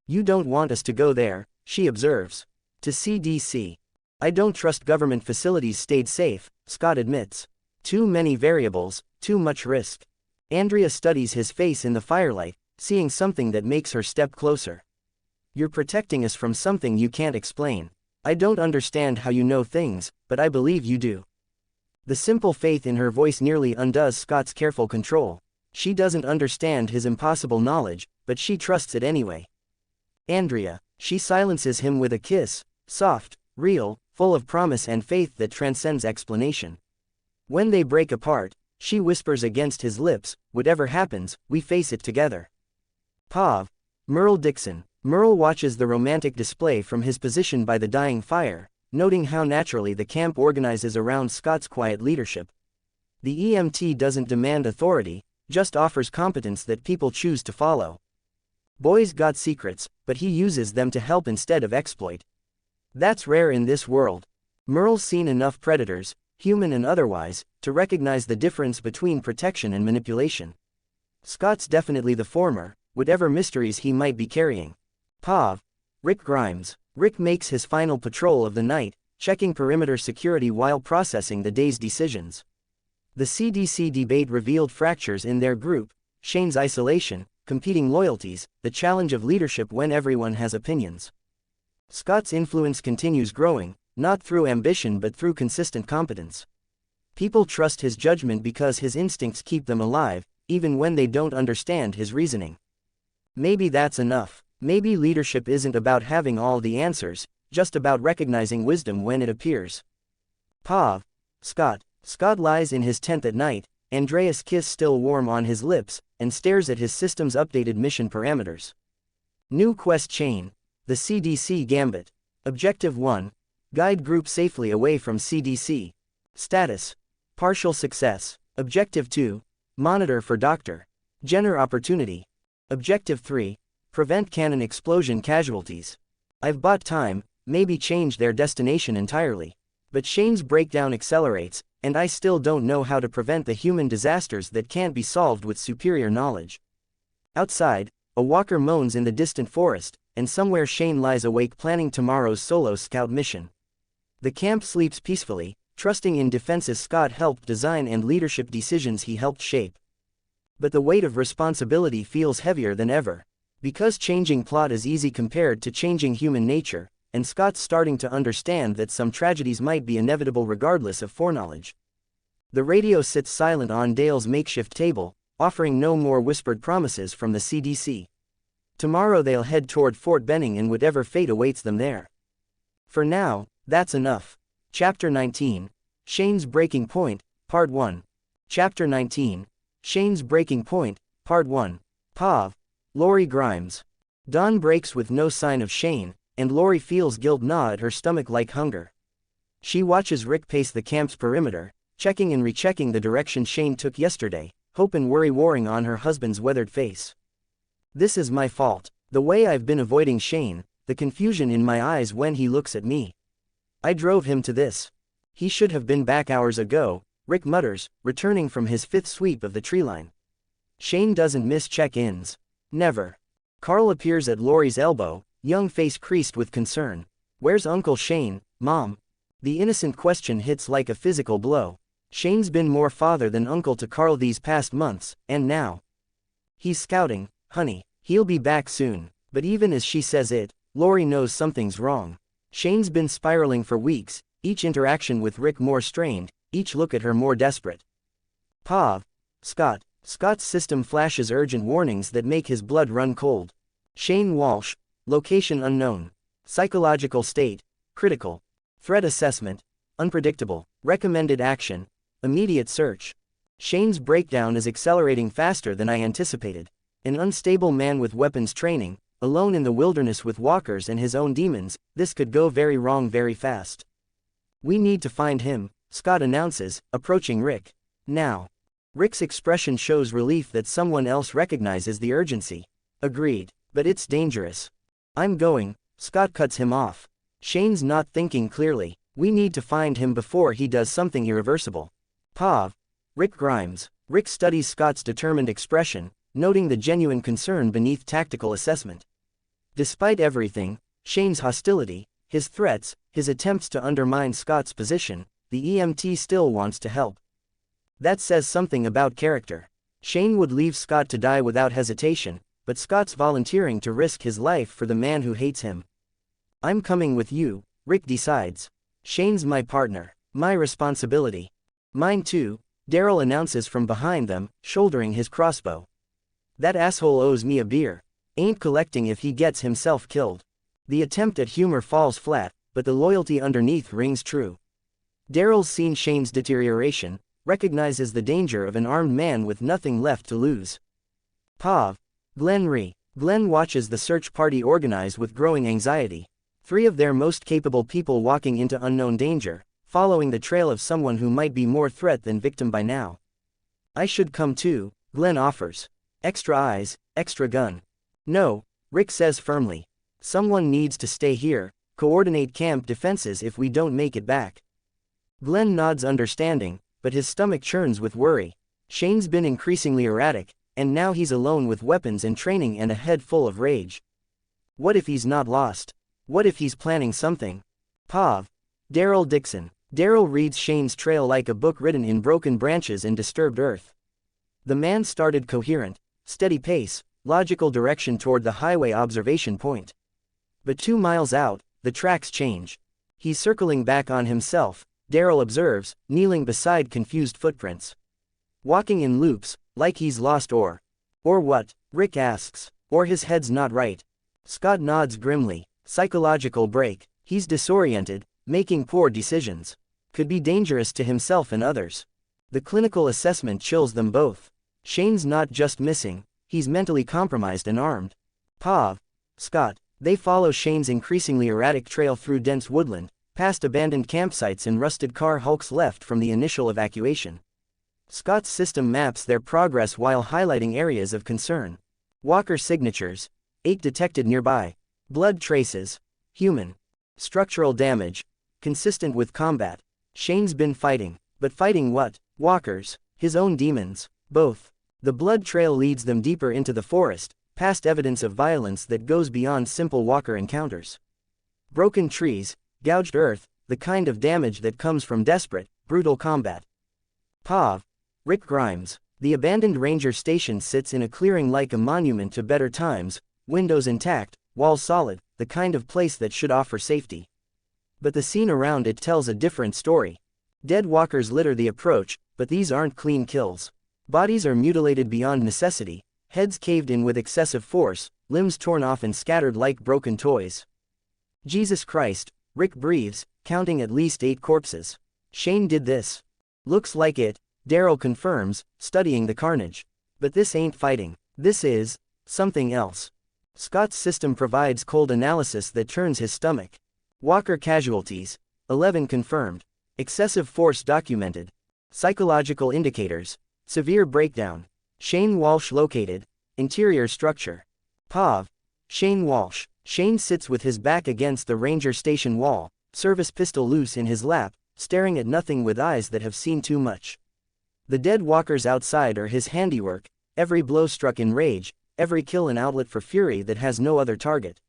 You don't want us to go there, she observes. To CDC. I don't trust government facilities stayed safe, Scott admits. Too many variables, too much risk. Andrea studies his face in the firelight, seeing something that makes her step closer. You're protecting us from something you can't explain. I don't understand how you know things, but I believe you do. The simple faith in her voice nearly undoes Scott's careful control. She doesn't understand his impossible knowledge, but she trusts it anyway. Andrea. She silences him with a kiss, soft, real, full of promise and faith that transcends explanation. When they break apart, she whispers against his lips, whatever happens, we face it together. Pav. Merle Dixon. Merle watches the romantic display from his position by the dying fire, noting how naturally the camp organizes around Scott's quiet leadership. The EMT doesn't demand authority, just offers competence that people choose to follow. Boy's got secrets, but he uses them to help instead of exploit. That's rare in this world. Merle's seen enough predators, human and otherwise, to recognize the difference between protection and manipulation. Scott's definitely the former, whatever mysteries he might be carrying. Pav. Rick Grimes. Rick makes his final patrol of the night, checking perimeter security while processing the day's decisions. The CDC debate revealed fractures in their group, Shane's isolation, competing loyalties, the challenge of leadership when everyone has opinions. Scott's influence continues growing, not through ambition but through consistent competence. People trust his judgment because his instincts keep them alive, even when they don't understand his reasoning. Maybe that's enough. Maybe leadership isn't about having all the answers, just about recognizing wisdom when it appears. Pav. Scott. Scott lies in his tent at night, Andreas' kiss still warm on his lips, and stares at his system's updated mission parameters. New quest chain. The CDC Gambit. Objective 1. Guide group safely away from CDC. Status. Partial success. Objective 2. Monitor for Dr. Jenner opportunity. Objective 3. Prevent cannon explosion casualties. I've bought time, maybe change their destination entirely. But Shane's breakdown accelerates, and I still don't know how to prevent the human disasters that can't be solved with superior knowledge. Outside, a walker moans in the distant forest, and somewhere Shane lies awake planning tomorrow's solo scout mission. The camp sleeps peacefully, trusting in defenses Scott helped design and leadership decisions he helped shape. But the weight of responsibility feels heavier than ever. Because changing plot is easy compared to changing human nature, and Scott's starting to understand that some tragedies might be inevitable regardless of foreknowledge. The radio sits silent on Dale's makeshift table, offering no more whispered promises from the CDC. Tomorrow they'll head toward Fort Benning and whatever fate awaits them there. For now, that's enough. Chapter 19. Shane's Breaking Point, Part 1. Chapter 19. Shane's Breaking Point, Part 1. Pav. Lori Grimes. Dawn breaks with no sign of Shane, and Lori feels guilt gnaw at her stomach like hunger. She watches Rick pace the camp's perimeter, checking and rechecking the direction Shane took yesterday, hope and worry warring on her husband's weathered face. This is my fault. The way I've been avoiding Shane, the confusion in my eyes when he looks at me. I drove him to this. He should have been back hours ago, Rick mutters, returning from his fifth sweep of the treeline. Shane doesn't miss check-ins. Never. Carl appears at Lori's elbow, young face creased with concern. Where's Uncle Shane, Mom? The innocent question hits like a physical blow. Shane's been more father than uncle to Carl these past months, and now. He's scouting, honey. He'll be back soon. But even as she says it, Lori knows something's wrong. Shane's been spiraling for weeks, each interaction with Rick more strained, each look at her more desperate. Pav. Scott. Scott's system flashes urgent warnings that make his blood run cold. Shane Walsh. Location unknown. Psychological state. Critical. Threat assessment. Unpredictable. Recommended action. Immediate search. Shane's breakdown is accelerating faster than I anticipated. An unstable man with weapons training, alone in the wilderness with walkers and his own demons, this could go very wrong very fast. We need to find him, Scott announces, approaching Rick. Now. Rick's expression shows relief that someone else recognizes the urgency. Agreed, but it's dangerous. I'm going, Scott cuts him off. Shane's not thinking clearly. We need to find him before he does something irreversible. Pav. Rick Grimes. Rick studies Scott's determined expression, noting the genuine concern beneath tactical assessment. Despite everything, Shane's hostility, his threats, his attempts to undermine Scott's position, the EMT still wants to help. That says something about character. Shane would leave Scott to die without hesitation, but Scott's volunteering to risk his life for the man who hates him. I'm coming with you, Rick decides. Shane's my partner, my responsibility. Mine too, Daryl announces from behind them, shouldering his crossbow. That asshole owes me a beer. Ain't collecting if he gets himself killed. The attempt at humor falls flat, but the loyalty underneath rings true. Daryl's seen Shane's deterioration, recognizes the danger of an armed man with nothing left to lose. Pav. Glenn Rhee. Glenn watches the search party organize with growing anxiety. 3 of their most capable people walking into unknown danger, following the trail of someone who might be more threat than victim by now. I should come too, Glenn offers. Extra eyes, extra gun. No, Rick says firmly. Someone needs to stay here, coordinate camp defenses if we don't make it back. Glenn nods understanding, but his stomach churns with worry. Shane's been increasingly erratic, and now he's alone with weapons and training and a head full of rage. What if he's not lost? What if he's planning something? Pav. Daryl Dixon. Daryl reads Shane's trail like a book written in broken branches and disturbed earth. The man started coherent, steady pace, logical direction toward the highway observation point. But 2 miles out, the tracks change. He's circling back on himself, Daryl observes, kneeling beside confused footprints. Walking in loops, like he's lost or what? Rick asks. Or his head's not right. Scott nods grimly. Psychological break. He's disoriented, making poor decisions. Could be dangerous to himself and others. The clinical assessment chills them both. Shane's not just missing, he's mentally compromised and armed. Pav, Scott, they follow Shane's increasingly erratic trail through dense woodland, past abandoned campsites and rusted car hulks left from the initial evacuation. Scott's system maps their progress while highlighting areas of concern. Walker signatures, 8 detected nearby. Blood traces, human. Structural damage, consistent with combat. Shane's been fighting, but fighting what? Walkers, his own demons, both. The blood trail leads them deeper into the forest, past evidence of violence that goes beyond simple walker encounters. Broken trees, gouged earth, the kind of damage that comes from desperate, brutal combat. Pav, Rick Grimes. The abandoned ranger station sits in a clearing like a monument to better times, windows intact, walls solid, the kind of place that should offer safety. But the scene around it tells a different story. Dead walkers litter the approach, but these aren't clean kills. Bodies are mutilated beyond necessity, heads caved in with excessive force, limbs torn off and scattered like broken toys. Jesus Christ, Rick breathes, counting at least 8 corpses. Shane did this. Looks like it, Daryl confirms, studying the carnage. But this ain't fighting. This is something else. Scott's system provides cold analysis that turns his stomach. Walker casualties, 11 confirmed. Excessive force documented. Psychological indicators, severe breakdown. Shane Walsh located, interior structure. Pav, Shane Walsh. Shane sits with his back against the ranger station wall, service pistol loose in his lap, staring at nothing with eyes that have seen too much. The dead walkers outside are his handiwork, every blow struck in rage, every kill an outlet for fury that has no other target.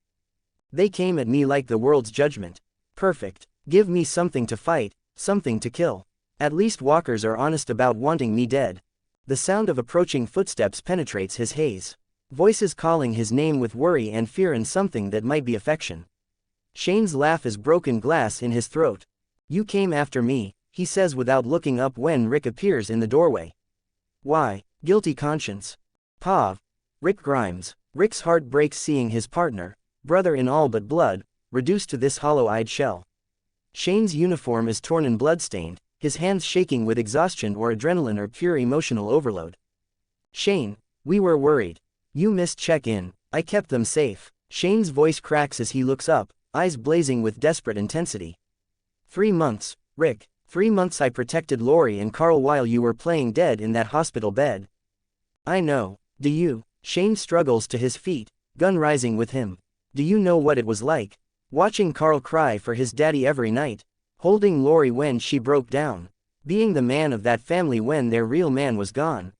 They came at me like the world's judgment. Perfect. Give me something to fight, something to kill. At least walkers are honest about wanting me dead. The sound of approaching footsteps penetrates his haze. Voices calling his name with worry and fear and something that might be affection. Shane's laugh is broken glass in his throat. You came after me, he says without looking up when Rick appears in the doorway. Why? Guilty conscience. Pav, Rick Grimes. Rick's heart breaks seeing his partner, brother in all but blood, reduced to this hollow-eyed shell. Shane's uniform is torn and bloodstained, his hands shaking with exhaustion or adrenaline or pure emotional overload. Shane, we were worried. You missed check-in, I kept them safe. Shane's voice cracks as he looks up, eyes blazing with desperate intensity. 3 months, Rick. 3 months I protected Lori and Carl while you were playing dead in that hospital bed. I know, do you? Shane struggles to his feet, gun rising with him. Do you know what it was like? Watching Carl cry for his daddy every night. Holding Lori when she broke down. Being the man of that family when their real man was gone.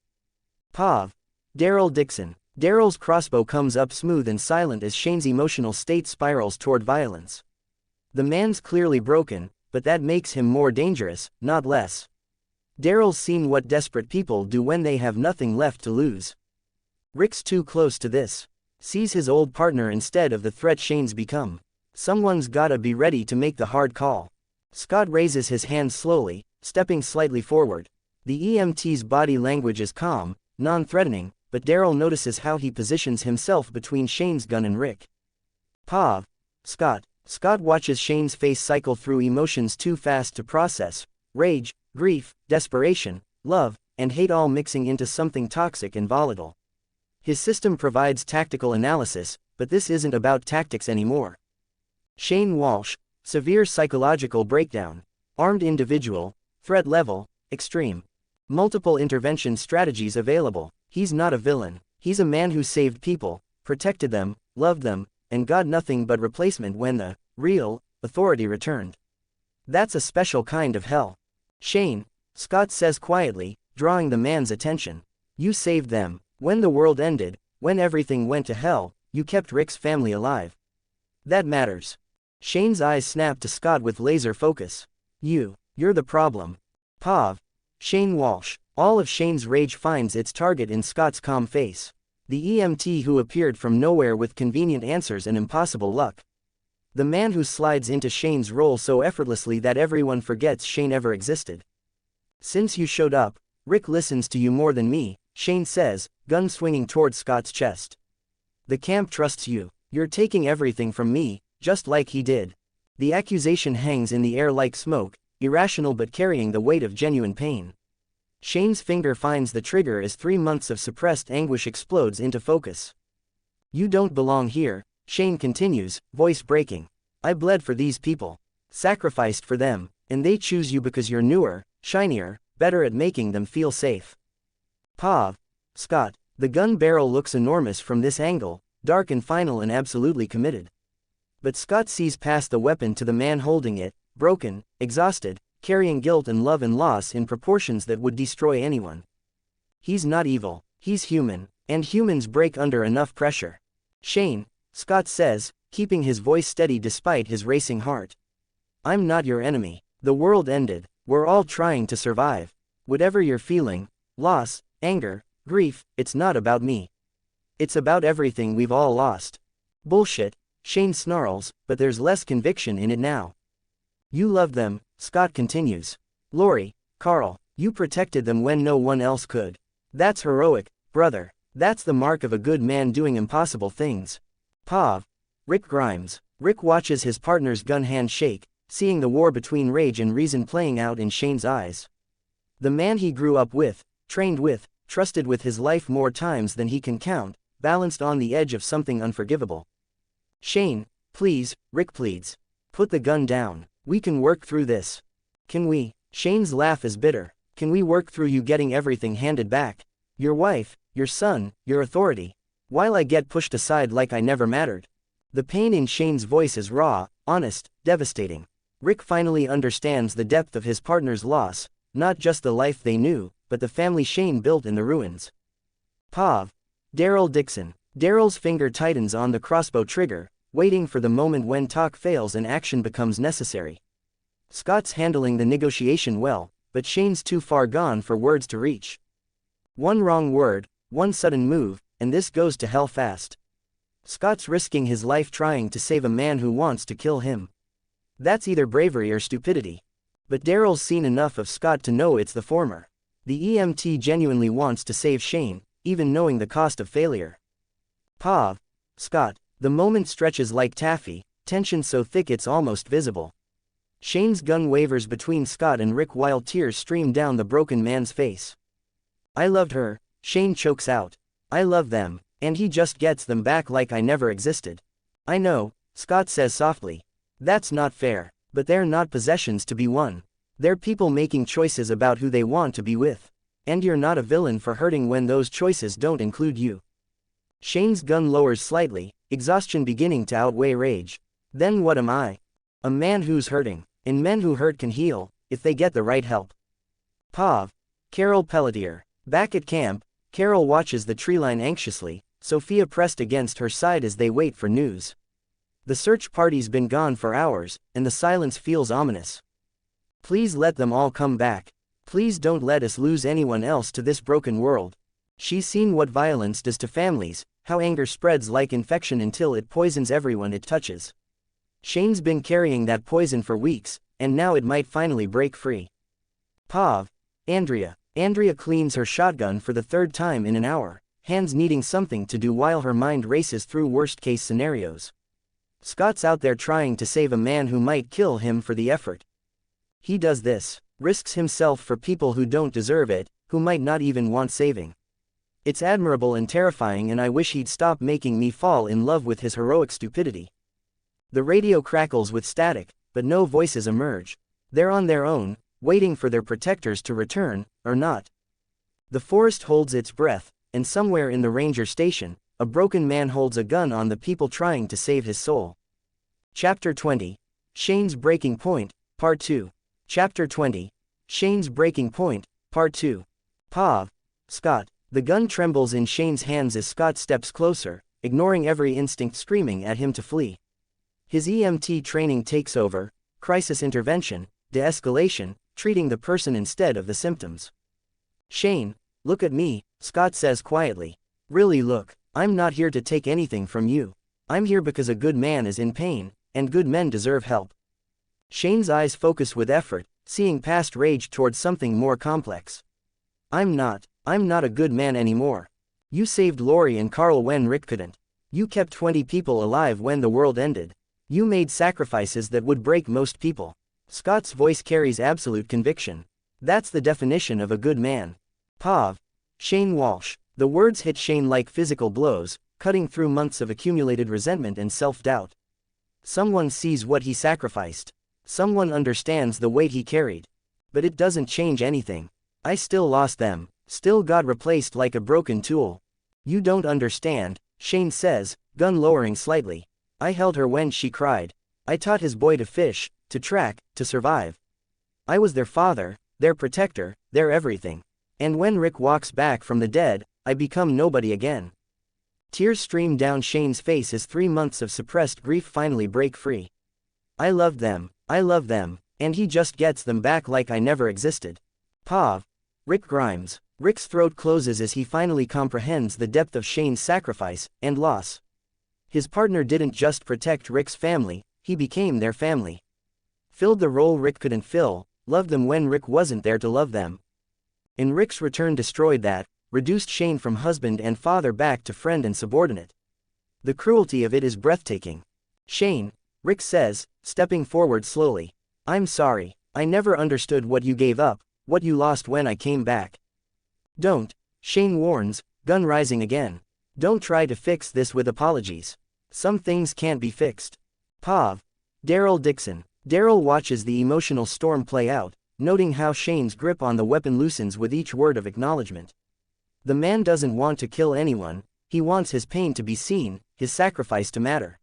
Pav, Daryl Dixon. Daryl's crossbow comes up smooth and silent as Shane's emotional state spirals toward violence. The man's clearly broken, but that makes him more dangerous, not less. Daryl's seen what desperate people do when they have nothing left to lose. Rick's too close to this. Sees his old partner instead of the threat Shane's become. Someone's gotta be ready to make the hard call. Scott raises his hand slowly, stepping slightly forward. The EMT's body language is calm, non-threatening, but Daryl notices how he positions himself between Shane's gun and Rick. Pav, Scott. Scott watches Shane's face cycle through emotions too fast to process, rage, grief, desperation, love, and hate all mixing into something toxic and volatile. His system provides tactical analysis, but this isn't about tactics anymore. Shane Walsh, severe psychological breakdown, armed individual, threat level, extreme. Multiple intervention strategies available. He's not a villain, he's a man who saved people, protected them, loved them, and got nothing but replacement when the real authority returned. That's a special kind of hell. Shane, Scott says quietly, drawing the man's attention. You saved them. When the world ended, when everything went to hell, you kept Rick's family alive. That matters. Shane's eyes snap to Scott with laser focus. You're the problem. Pav, Shane Walsh. All of Shane's rage finds its target in Scott's calm face. The EMT who appeared from nowhere with convenient answers and impossible luck. The man who slides into Shane's role so effortlessly that everyone forgets Shane ever existed. Since you showed up, Rick listens to you more than me, Shane says, gun swinging towards Scott's chest. The camp trusts you. You're taking everything from me, just like he did. The accusation hangs in the air like smoke, irrational but carrying the weight of genuine pain. Shane's finger finds the trigger as 3 months of suppressed anguish explodes into focus. You don't belong here, Shane continues, voice breaking. I bled for these people. Sacrificed for them, and they choose you because you're newer, shinier, better at making them feel safe. Pav. Scott. The gun barrel looks enormous from this angle, dark and final and absolutely committed. But Scott sees past the weapon to the man holding it, broken, exhausted, carrying guilt and love and loss in proportions that would destroy anyone. He's not evil, he's human, and humans break under enough pressure. Shane, Scott says, keeping his voice steady despite his racing heart. I'm not your enemy. The world ended. We're all trying to survive. Whatever you're feeling, loss, anger, grief, it's not about me. It's about everything we've all lost. Bullshit, Shane snarls, but there's less conviction in it now. You love them, Scott continues. Lori, Carl, you protected them when no one else could. That's heroic, brother. That's the mark of a good man doing impossible things. Pav. Rick Grimes. Rick watches his partner's gun hand shake, seeing the war between rage and reason playing out in Shane's eyes. The man he grew up with, trained with, trusted with his life more times than he can count, balanced on the edge of something unforgivable. Shane, please, Rick pleads. Put the gun down. We can work through this. Can we? Shane's laugh is bitter. Can we work through you getting everything handed back? Your wife, your son, your authority. While I get pushed aside like I never mattered. The pain in Shane's voice is raw, honest, devastating. Rick finally understands the depth of his partner's loss, not just the life they knew, but the family Shane built in the ruins. Pav. Daryl Dixon. Daryl's finger tightens on the crossbow trigger, waiting for the moment when talk fails and action becomes necessary. Scott's handling the negotiation well, but Shane's too far gone for words to reach. One wrong word, one sudden move, and this goes to hell fast. Scott's risking his life trying to save a man who wants to kill him. That's either bravery or stupidity. But Daryl's seen enough of Scott to know it's the former. The EMT genuinely wants to save Shane, even knowing the cost of failure. Pav. Scott. The moment stretches like taffy, tension so thick it's almost visible. Shane's gun wavers between Scott and Rick while tears stream down the broken man's face. I loved her, Shane chokes out. I love them, and he just gets them back like I never existed. I know, Scott says softly. That's not fair, but they're not possessions to be won. They're people making choices about who they want to be with. And you're not a villain for hurting when those choices don't include you. Shane's gun lowers slightly, exhaustion beginning to outweigh rage. Then what am I? A man who's hurting, and men who hurt can heal, if they get the right help. Pav. Carol Pelletier. Back at camp, Carol watches the treeline anxiously, Sophia pressed against her side as they wait for news. The search party's been gone for hours, and the silence feels ominous. Please let them all come back. Please don't let us lose anyone else to this broken world. She's seen what violence does to families, how anger spreads like infection until it poisons everyone it touches. Shane's been carrying that poison for weeks, and now it might finally break free. Pav. Andrea. Andrea cleans her shotgun for the 3rd time in an hour, hands needing something to do while her mind races through worst-case scenarios. Scott's out there trying to save a man who might kill him for the effort. He does this, risks himself for people who don't deserve it, who might not even want saving. It's admirable and terrifying, and I wish he'd stop making me fall in love with his heroic stupidity. The radio crackles with static, but no voices emerge. They're on their own, waiting for their protectors to return, or not. The forest holds its breath, and somewhere in the ranger station, a broken man holds a gun on the people trying to save his soul. Chapter 20. Shane's Breaking Point, Part 2. Chapter 20. Shane's Breaking Point, Part 2. Pav. Scott. The gun trembles in Shane's hands as Scott steps closer, ignoring every instinct screaming at him to flee. His EMT training takes over, crisis intervention, de-escalation, treating the person instead of the symptoms. Shane, look at me, Scott says quietly. Really look, I'm not here to take anything from you. I'm here because a good man is in pain, and good men deserve help. Shane's eyes focus with effort, seeing past rage towards something more complex. I'm not a good man anymore. You saved Lori and Carl when Rick couldn't. You kept 20 people alive when the world ended. You made sacrifices that would break most people. Scott's voice carries absolute conviction. That's the definition of a good man. Pav. Shane Walsh. The words hit Shane like physical blows, cutting through months of accumulated resentment and self-doubt. Someone sees what he sacrificed. Someone understands the weight he carried. But it doesn't change anything. I still lost them, still got replaced like a broken tool. You don't understand, Shane says, gun lowering slightly. I held her when she cried. I taught his boy to fish, to track, to survive. I was their father, their protector, their everything. And when Rick walks back from the dead, I become nobody again. Tears stream down Shane's face as 3 months of suppressed grief finally break free. I love them, and he just gets them back like I never existed. Pav. Rick Grimes. Rick's throat closes as he finally comprehends the depth of Shane's sacrifice and loss. His partner didn't just protect Rick's family, he became their family. Filled the role Rick couldn't fill, loved them when Rick wasn't there to love them. And Rick's return destroyed that, reduced Shane from husband and father back to friend and subordinate. The cruelty of it is breathtaking. Shane, Rick says, stepping forward slowly. I'm sorry, I never understood what you gave up, what you lost when I came back. Don't, Shane warns, gun rising again. Don't try to fix this with apologies. Some things can't be fixed. Pav. Daryl Dixon. Daryl watches the emotional storm play out, noting how Shane's grip on the weapon loosens with each word of acknowledgement. The man doesn't want to kill anyone, he wants his pain to be seen, his sacrifice to matter.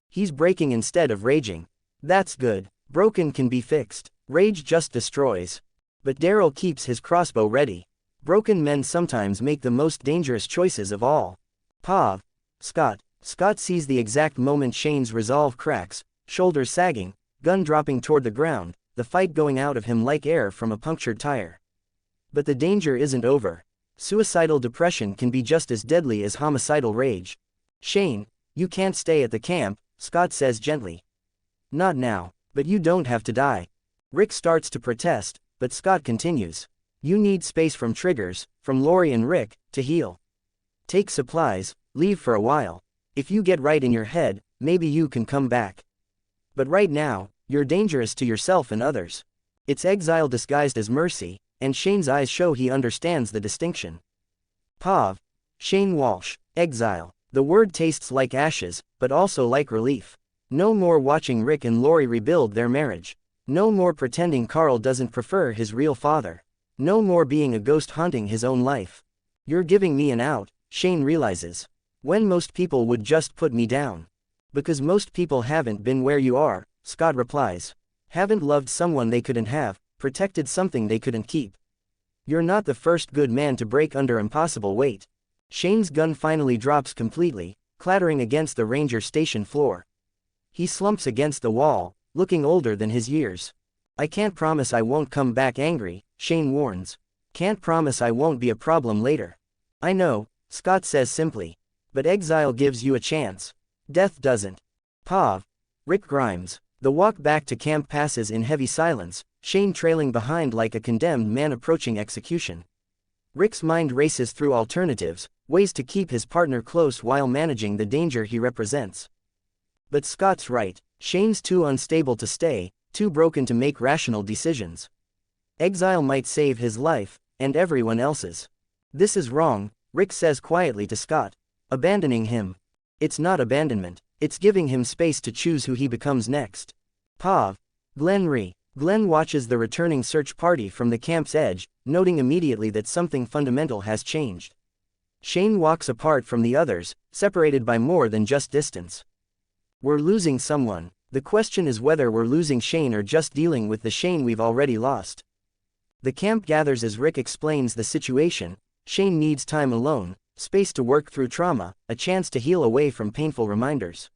He's breaking instead of raging. That's good. Broken can be fixed. Rage just destroys. But Daryl keeps his crossbow ready. Broken men sometimes make the most dangerous choices of all. Pav. Scott. Scott sees the exact moment Shane's resolve cracks, shoulders sagging, gun dropping toward the ground, the fight going out of him like air from a punctured tire. But the danger isn't over. Suicidal depression can be just as deadly as homicidal rage. Shane, you can't stay at the camp, Scott says gently. Not now, but you don't have to die. Rick starts to protest, but Scott continues. You need space from triggers, from Lori and Rick, to heal. Take supplies, leave for a while. If you get right in your head, maybe you can come back. But right now, you're dangerous to yourself and others. It's exile disguised as mercy, and Shane's eyes show he understands the distinction. Pav. Shane Walsh. Exile. The word tastes like ashes, but also like relief. No more watching Rick and Lori rebuild their marriage. No more pretending Carl doesn't prefer his real father. No more being a ghost haunting his own life. You're giving me an out, Shane realizes. When most people would just put me down. Because most people haven't been where you are, Scott replies. Haven't loved someone they couldn't have, protected something they couldn't keep. You're not the first good man to break under impossible weight. Shane's gun finally drops completely, clattering against the ranger station floor. He slumps against the wall, looking older than his years. I can't promise I won't come back angry, Shane warns. Can't promise I won't be a problem later. I know, Scott says simply. But exile gives you a chance. Death doesn't. Pav. Rick Grimes. The walk back to camp passes in heavy silence, Shane trailing behind like a condemned man approaching execution. Rick's mind races through alternatives, ways to keep his partner close while managing the danger he represents. But Scott's right, Shane's too unstable to stay, too broken to make rational decisions. Exile might save his life, and everyone else's. This is wrong, Rick says quietly to Scott. Abandoning him. It's not abandonment, it's giving him space to choose who he becomes next. Pav. Glenn Rhee. Glenn watches the returning search party from the camp's edge, noting immediately that something fundamental has changed. Shane walks apart from the others, separated by more than just distance. We're losing someone. The question is whether we're losing Shane or just dealing with the Shane we've already lost. The camp gathers as Rick explains the situation. Shane needs time alone, space to work through trauma, a chance to heal away from painful reminders.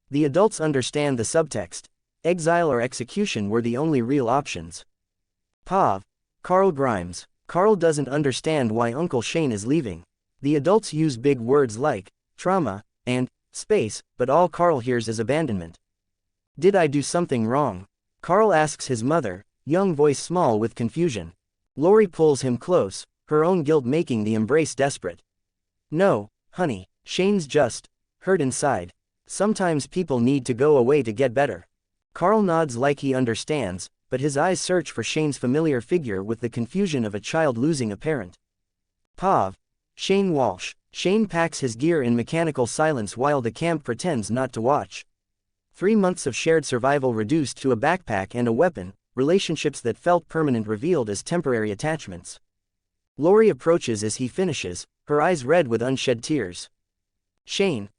The adults understand the subtext. Exile or execution were the only real options. Pav. Carl Grimes. Carl doesn't understand why Uncle Shane is leaving. The adults use big words like trauma and space, but all Carl hears is abandonment. Did I do something wrong? Carl asks his mother, young voice small with confusion. Lori pulls him close, her own guilt making the embrace desperate. No, honey, Shane's just hurt inside. Sometimes people need to go away to get better. Carl nods like he understands, but his eyes search for Shane's familiar figure with the confusion of a child losing a parent. Pav. Shane Walsh. Shane packs his gear in mechanical silence while the camp pretends not to watch. 3 months of shared survival reduced to a backpack and a weapon, relationships that felt permanent revealed as temporary attachments. Lori approaches as he finishes, her eyes red with unshed tears. Shane,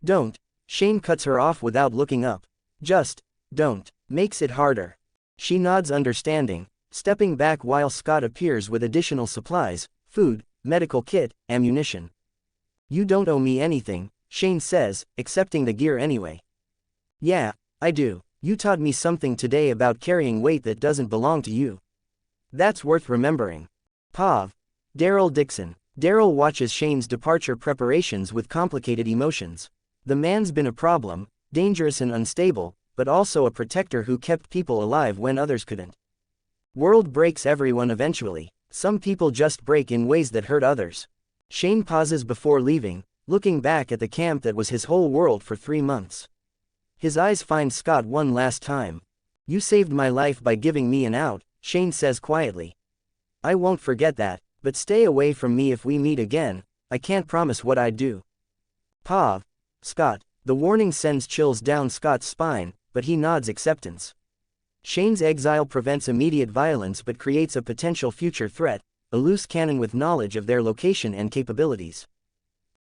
don't. Shane cuts her off without looking up. Just, don't. Makes it harder. She nods understanding, stepping back while Scott appears with additional supplies, food, medical kit, ammunition. You don't owe me anything, Shane says, accepting the gear anyway. Yeah, I do. You taught me something today about carrying weight that doesn't belong to you. That's worth remembering. Pav. Daryl Dixon. Daryl watches Shane's departure preparations with complicated emotions. The man's been a problem, dangerous and unstable, but also a protector who kept people alive when others couldn't. World breaks everyone eventually. Some people just break in ways that hurt others. Shane pauses before leaving, looking back at the camp that was his whole world for 3 months. His eyes find Scott one last time. You saved my life by giving me an out, Shane says quietly. I won't forget that, but stay away from me if we meet again. I can't promise what I'd do. Pav. Scott. The warning sends chills down Scott's spine, but he nods acceptance. Shane's exile prevents immediate violence but creates a potential future threat, a loose cannon with knowledge of their location and capabilities.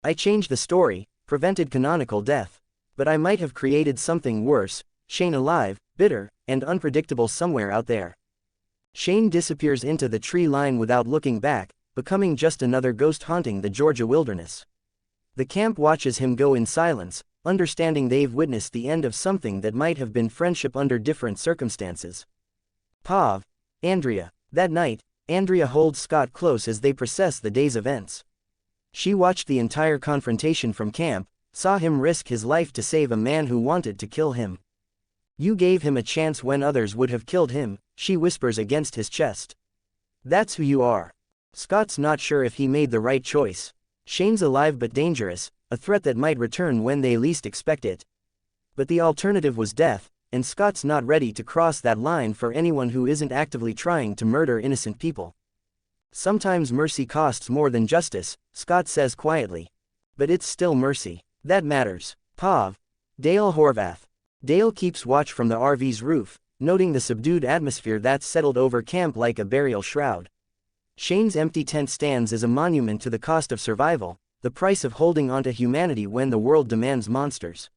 I changed the story, prevented canonical death. But I might have created something worse, Shane alive, bitter, and unpredictable somewhere out there. Shane disappears into the tree line without looking back, becoming just another ghost haunting the Georgia wilderness. The camp watches him go in silence, understanding they've witnessed the end of something that might have been friendship under different circumstances. Pav. Andrea. That night, Andrea holds Scott close as they process the day's events. She watched the entire confrontation from camp, saw him risk his life to save a man who wanted to kill him. You gave him a chance when others would have killed him, she whispers against his chest. That's who you are. Scott's not sure if he made the right choice. Shane's alive but dangerous, a threat that might return when they least expect it. But the alternative was death, and Scott's not ready to cross that line for anyone who isn't actively trying to murder innocent people. Sometimes mercy costs more than justice, Scott says quietly. But it's still mercy. That matters. Pav. Dale Horvath. Dale keeps watch from the RV's roof, noting the subdued atmosphere that's settled over camp like a burial shroud. Shane's empty tent stands as a monument to the cost of survival, the price of holding onto humanity when the world demands monsters.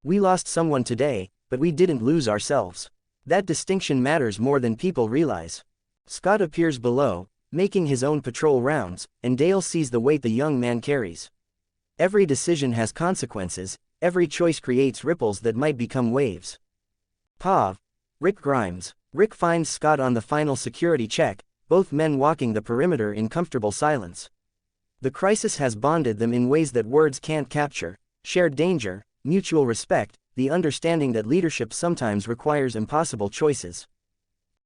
We lost someone today, but we didn't lose ourselves. That distinction matters more than people realize. Scott appears below, making his own patrol rounds, and Dale sees the weight the young man carries. Every decision has consequences, every choice creates ripples that might become waves. Pav. Rick Grimes. Rick finds Scott on the final security check, both men walking the perimeter in comfortable silence. The crisis has bonded them in ways that words can't capture: shared danger, mutual respect, the understanding that leadership sometimes requires impossible choices.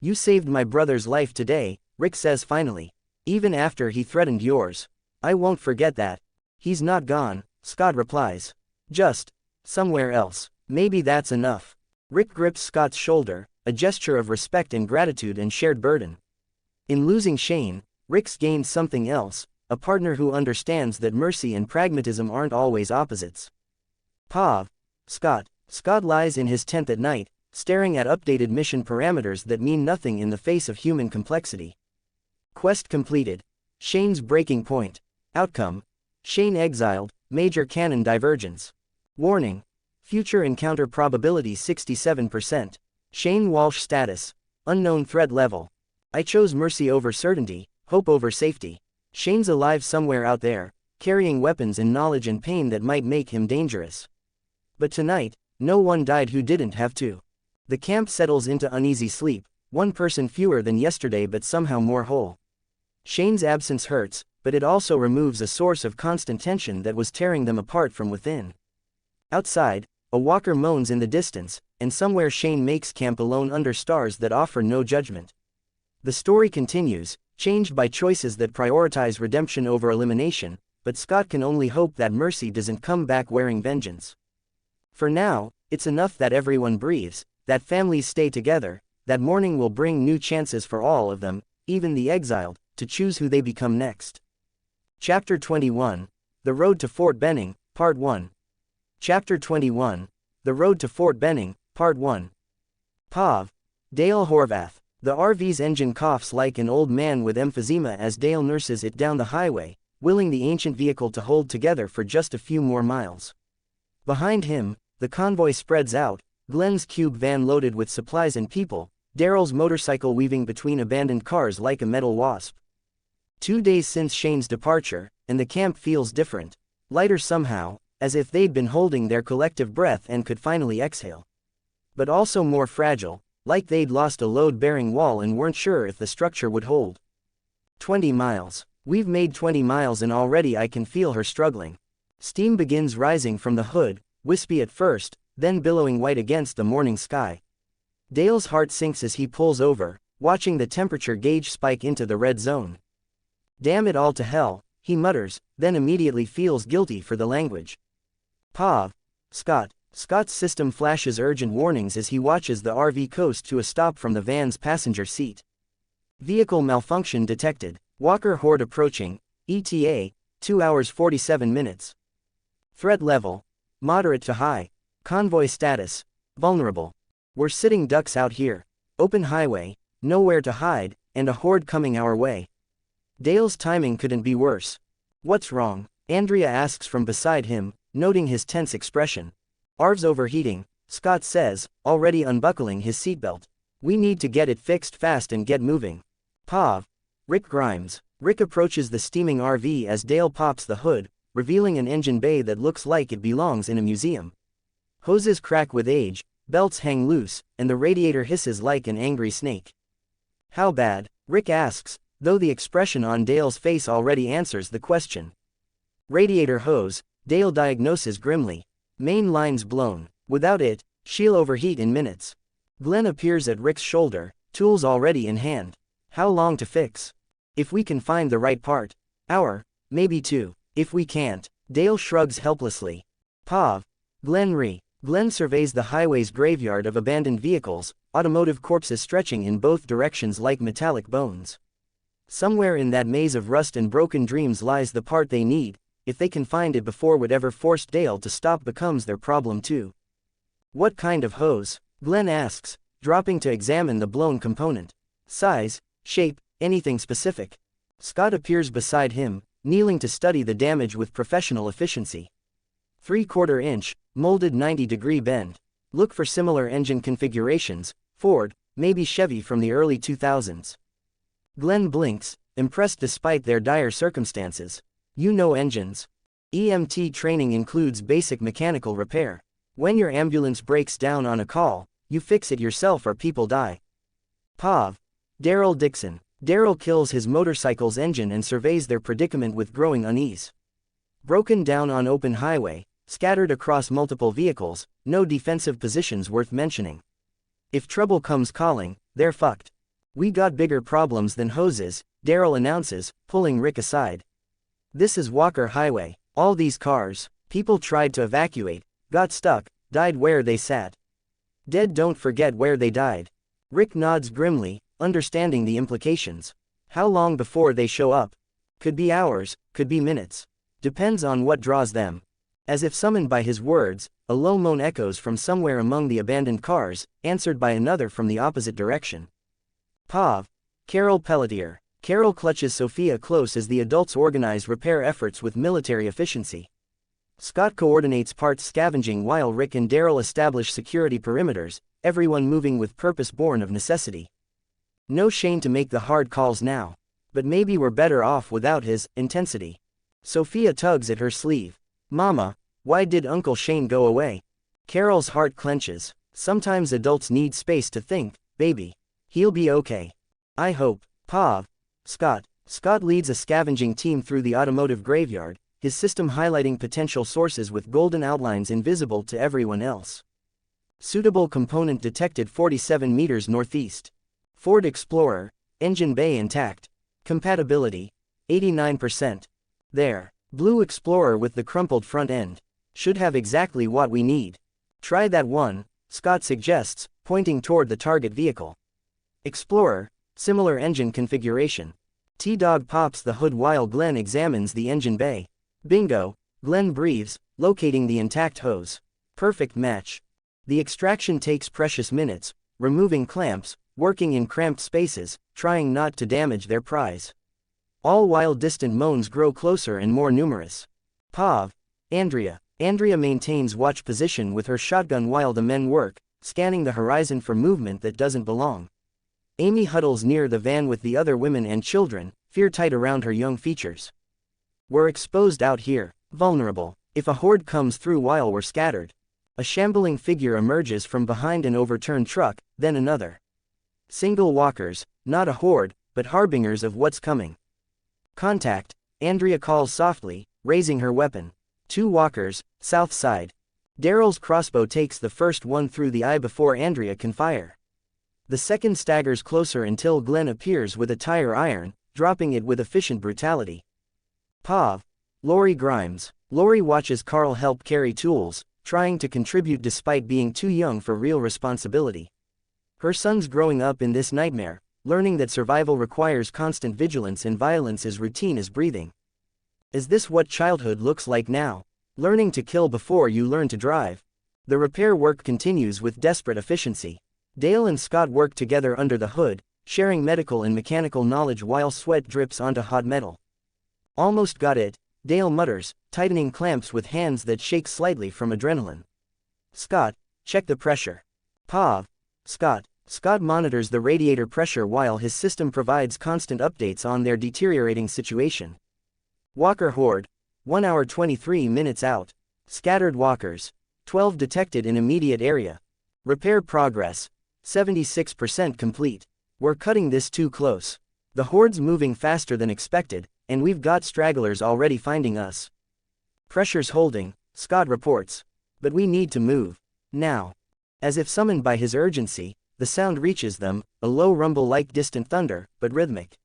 You saved my brother's life today, Rick says finally. Even after he threatened yours. I won't forget that. He's not gone, Scott replies. Just somewhere else. Maybe that's enough. Rick grips Scott's shoulder, a gesture of respect and gratitude and shared burden. In losing Shane, Rick's gained something else, a partner who understands that mercy and pragmatism aren't always opposites. Pav. Scott. Scott lies in his tent at night, staring at updated mission parameters that mean nothing in the face of human complexity. Quest completed. Shane's breaking point. Outcome. Shane exiled, major canon divergence. Warning. Future encounter probability 67%. Shane Walsh status. Unknown threat level. I chose mercy over certainty, hope over safety. Shane's alive somewhere out there, carrying weapons and knowledge and pain that might make him dangerous. But tonight, no one died who didn't have to. The camp settles into uneasy sleep, one person fewer than yesterday but somehow more whole. Shane's absence hurts, but it also removes a source of constant tension that was tearing them apart from within. Outside, A walker moans in the distance, and somewhere Shane makes camp alone under stars that offer no judgment. The story continues, changed by choices that prioritize redemption over elimination, but Scott can only hope that Mercy doesn't come back wearing vengeance. For now, it's enough that everyone breathes, that families stay together, that morning will bring new chances for all of them, even the exiled, to choose who they become next. Chapter 21, The Road to Fort Benning, Part 1. Chapter 21, The Road to Fort Benning, Part 1. Pav. Dale Horvath. The RV's engine coughs like an old man with emphysema as Dale nurses it down the highway, willing the ancient vehicle to hold together for just a few more miles. Behind him, the convoy spreads out, Glenn's cube van loaded with supplies and people, Daryl's motorcycle weaving between abandoned cars like a metal wasp. 2 days since Shane's departure, and the camp feels different, lighter somehow, as if they'd been holding their collective breath and could finally exhale. But also more fragile, like they'd lost a load-bearing wall and weren't sure if the structure would hold. 20 miles. We've made 20 miles and already I can feel her struggling. Steam begins rising from the hood, wispy at first, then billowing white against the morning sky. Dale's heart sinks as he pulls over, watching the temperature gauge spike into the red zone. Damn it all to hell, he mutters, then immediately feels guilty for the language. Pav. Scott. Scott's system flashes urgent warnings as he watches the RV coast to a stop from the van's passenger seat. Vehicle malfunction detected. Walker horde approaching. ETA, 2 hours 47 minutes. Threat level, moderate to high. Convoy status, vulnerable. We're sitting ducks out here. Open highway, nowhere to hide, and a horde coming our way. Dale's timing couldn't be worse. What's wrong? Andrea asks from beside him, noting his tense expression. RV's overheating, Scott says, already unbuckling his seatbelt. We need to get it fixed fast and get moving. Pav. Rick Grimes. Rick approaches the steaming RV as Dale pops the hood, revealing an engine bay that looks like it belongs in a museum. Hoses crack with age, belts hang loose, and the radiator hisses like an angry snake. How bad? Rick asks, though the expression on Dale's face already answers the question. Radiator hose, Dale diagnoses grimly. Main lines blown. Without it, she'll overheat in minutes. Glenn appears at Rick's shoulder, tools already in hand. How long to fix? If we can find the right part. Hour, maybe 2. If we can't, Dale shrugs helplessly. Pav. Glenn surveys the highway's graveyard of abandoned vehicles, automotive corpses stretching in both directions like metallic bones. Somewhere in that maze of rust and broken dreams lies the part they need. If they can find it before whatever forced Dale to stop becomes their problem too. What kind of hose? Glenn asks, dropping to examine the blown component. Size, shape, anything specific. Scott appears beside him, kneeling to study the damage with professional efficiency. 3/4 inch, molded 90-degree bend. Look for similar engine configurations, Ford, maybe Chevy from the early 2000s. Glenn blinks, impressed despite their dire circumstances. You know engines. EMT training includes basic mechanical repair. When your ambulance breaks down on a call, you fix it yourself or people die. Pav. Daryl Dixon. Daryl kills his motorcycle's engine and surveys their predicament with growing unease. Broken down on open highway, scattered across multiple vehicles, no defensive positions worth mentioning. If trouble comes calling, they're fucked. We got bigger problems than hoses, Daryl announces, pulling Rick aside. This is Walker Highway. All these cars, people tried to evacuate, got stuck, died where they sat. Dead don't forget where they died. Rick nods grimly, understanding the implications. How long before they show up? Could be hours, could be minutes. Depends on what draws them. As if summoned by his words, a low moan echoes from somewhere among the abandoned cars, answered by another from the opposite direction. Pav. Carol Pelletier. Carol clutches Sophia close as the adults organize repair efforts with military efficiency. Scott coordinates parts scavenging while Rick and Daryl establish security perimeters, everyone moving with purpose born of necessity. No Shane to make the hard calls now. But maybe we're better off without his intensity. Sophia tugs at her sleeve. Mama, why did Uncle Shane go away? Carol's heart clenches. Sometimes adults need space to think, baby. He'll be okay. I hope. Pav. Scott. Scott leads a scavenging team through the automotive graveyard, his system highlighting potential sources with golden outlines invisible to everyone else. Suitable component detected 47 meters northeast. Ford Explorer, engine bay intact. Compatibility, 89%. There. Blue Explorer with the crumpled front end. Should have exactly what we need. Try that one, Scott suggests, pointing toward the target vehicle. Explorer, similar engine configuration. T-Dog pops the hood while Glenn examines the engine bay. Bingo, Glenn breathes, locating the intact hose. Perfect match. The extraction takes precious minutes, removing clamps, working in cramped spaces, trying not to damage their prize. All while distant moans grow closer and more numerous. Pav, Andrea. Andrea maintains watch position with her shotgun while the men work, scanning the horizon for movement that doesn't belong. Amy huddles near the van with the other women and children, fear tight around her young features. We're exposed out here, vulnerable. If a horde comes through while we're scattered. A shambling figure emerges from behind an overturned truck, then another. Single walkers, not a horde, but harbingers of what's coming. Contact, Andrea calls softly, raising her weapon. 2 walkers, south side. Daryl's crossbow takes the first one through the eye before Andrea can fire. The second staggers closer until Glenn appears with a tire iron, dropping it with efficient brutality. Pav, Lori Grimes. Lori watches Carl help carry tools, trying to contribute despite being too young for real responsibility. Her son's growing up in this nightmare, learning that survival requires constant vigilance and violence is routine as breathing. Is this what childhood looks like now? Learning to kill before you learn to drive. The repair work continues with desperate efficiency. Dale and Scott work together under the hood, sharing medical and mechanical knowledge while sweat drips onto hot metal. Almost got it, Dale mutters, tightening clamps with hands that shake slightly from adrenaline. Scott, check the pressure. Pav, Scott. Scott monitors the radiator pressure while his system provides constant updates on their deteriorating situation. Walker horde, 1 hour 23 minutes out. Scattered walkers, 12 detected in immediate area. Repair progress, 76% complete. We're cutting this too close. The horde's moving faster than expected, and we've got stragglers already finding us. Pressure's holding, Scott reports. But we need to move. Now. As if summoned by his urgency, the sound reaches them, a low rumble like distant thunder, but rhythmic.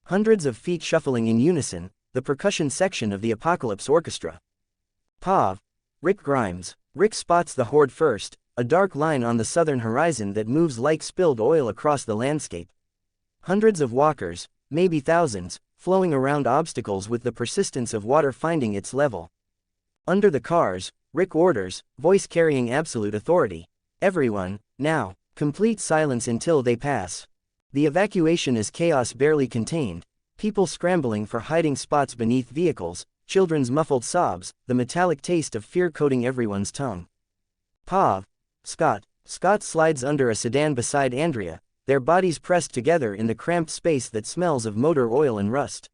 Hundreds of feet shuffling in unison, the percussion section of the Apocalypse Orchestra. Pav, Rick Grimes. Rick spots the horde first, a dark line on the southern horizon that moves like spilled oil across the landscape. Hundreds of walkers, maybe thousands, flowing around obstacles with the persistence of water finding its level. Under the cars, Rick orders, voice carrying absolute authority. Everyone, now. Complete silence until they pass. The evacuation is chaos barely contained, people scrambling for hiding spots beneath vehicles, children's muffled sobs, the metallic taste of fear coating everyone's tongue. Pav, Scott. Scott slides under a sedan beside Andrea, their bodies pressed together in the cramped space that smells of motor oil and rust.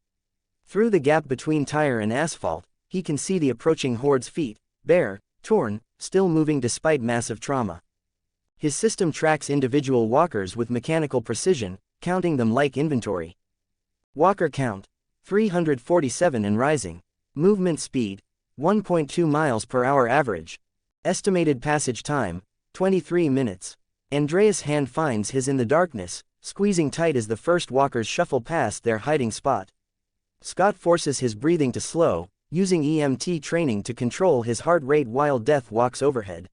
Through the gap between tire and asphalt, he can see the approaching horde's feet, bare, torn, still moving despite massive trauma. His system tracks individual walkers with mechanical precision, counting them like inventory. Walker count, 347 and rising. Movement speed, 1.2 miles per hour average. Estimated passage time, 23 minutes. Andrea's hand finds his in the darkness, squeezing tight as the first walkers shuffle past their hiding spot. Scott forces his breathing to slow, using EMT training to control his heart rate while death walks overhead.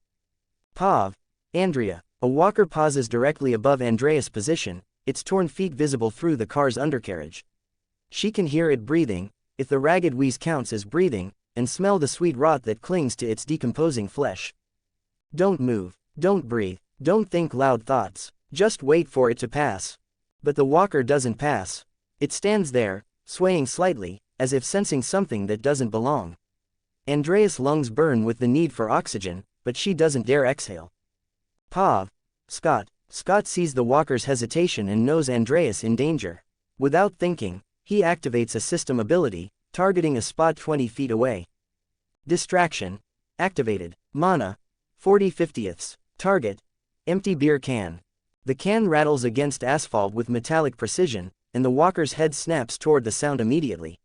Pav, Andrea. A walker pauses directly above Andrea's position, its torn feet visible through the car's undercarriage. She can hear it breathing, if the ragged wheeze counts as breathing, and smell the sweet rot that clings to its decomposing flesh. Don't move, don't breathe, don't think loud thoughts, just wait for it to pass. But the walker doesn't pass. It stands there, swaying slightly, as if sensing something that doesn't belong. Andrea's lungs burn with the need for oxygen, but she doesn't dare exhale. Pav, Scott. Scott sees the walker's hesitation and knows Andreas in danger. Without thinking, he activates a system ability, targeting a spot 20 feet away. Distraction. Activated. Mana. 40/50ths. Target. Empty beer can. The can rattles against asphalt with metallic precision, and the walker's head snaps toward the sound immediately.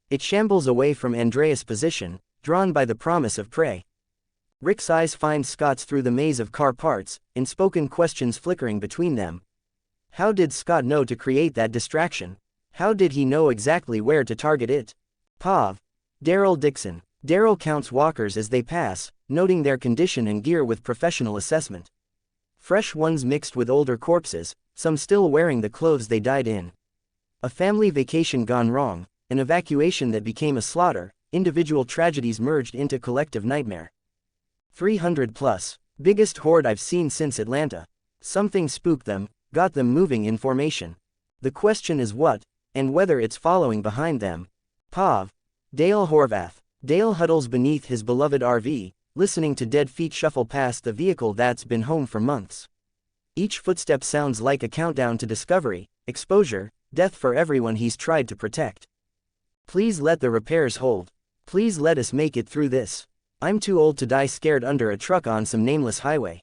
It shambles away from Andreas' position, drawn by the promise of prey. Rick's eyes find Scott's through the maze of car parts, unspoken questions flickering between them. How did Scott know to create that distraction? How did he know exactly where to target it? Pav. Daryl Dixon. Daryl counts walkers as they pass, noting their condition and gear with professional assessment. Fresh ones mixed with older corpses, some still wearing the clothes they died in. A family vacation gone wrong, an evacuation that became a slaughter, individual tragedies merged into collective nightmare. 300 plus. Biggest horde I've seen since Atlanta. Something spooked them, got them moving in formation. The question is what, and whether it's following behind them. Pav. Dale Horvath. Dale huddles beneath his beloved RV, listening to dead feet shuffle past the vehicle that's been home for months. Each footstep sounds like a countdown to discovery, exposure, death for everyone he's tried to protect. Please let the repairs hold. Please let us make it through this. I'm too old to die scared under a truck on some nameless highway.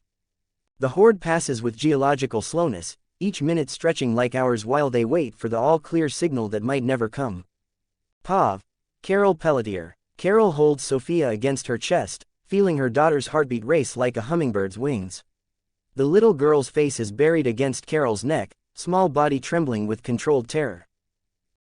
The horde passes with geological slowness, each minute stretching like hours while they wait for the all-clear signal that might never come. Pav. Carol Pelletier. Carol holds Sophia against her chest, feeling her daughter's heartbeat race like a hummingbird's wings. The little girl's face is buried against Carol's neck, small body trembling with controlled terror.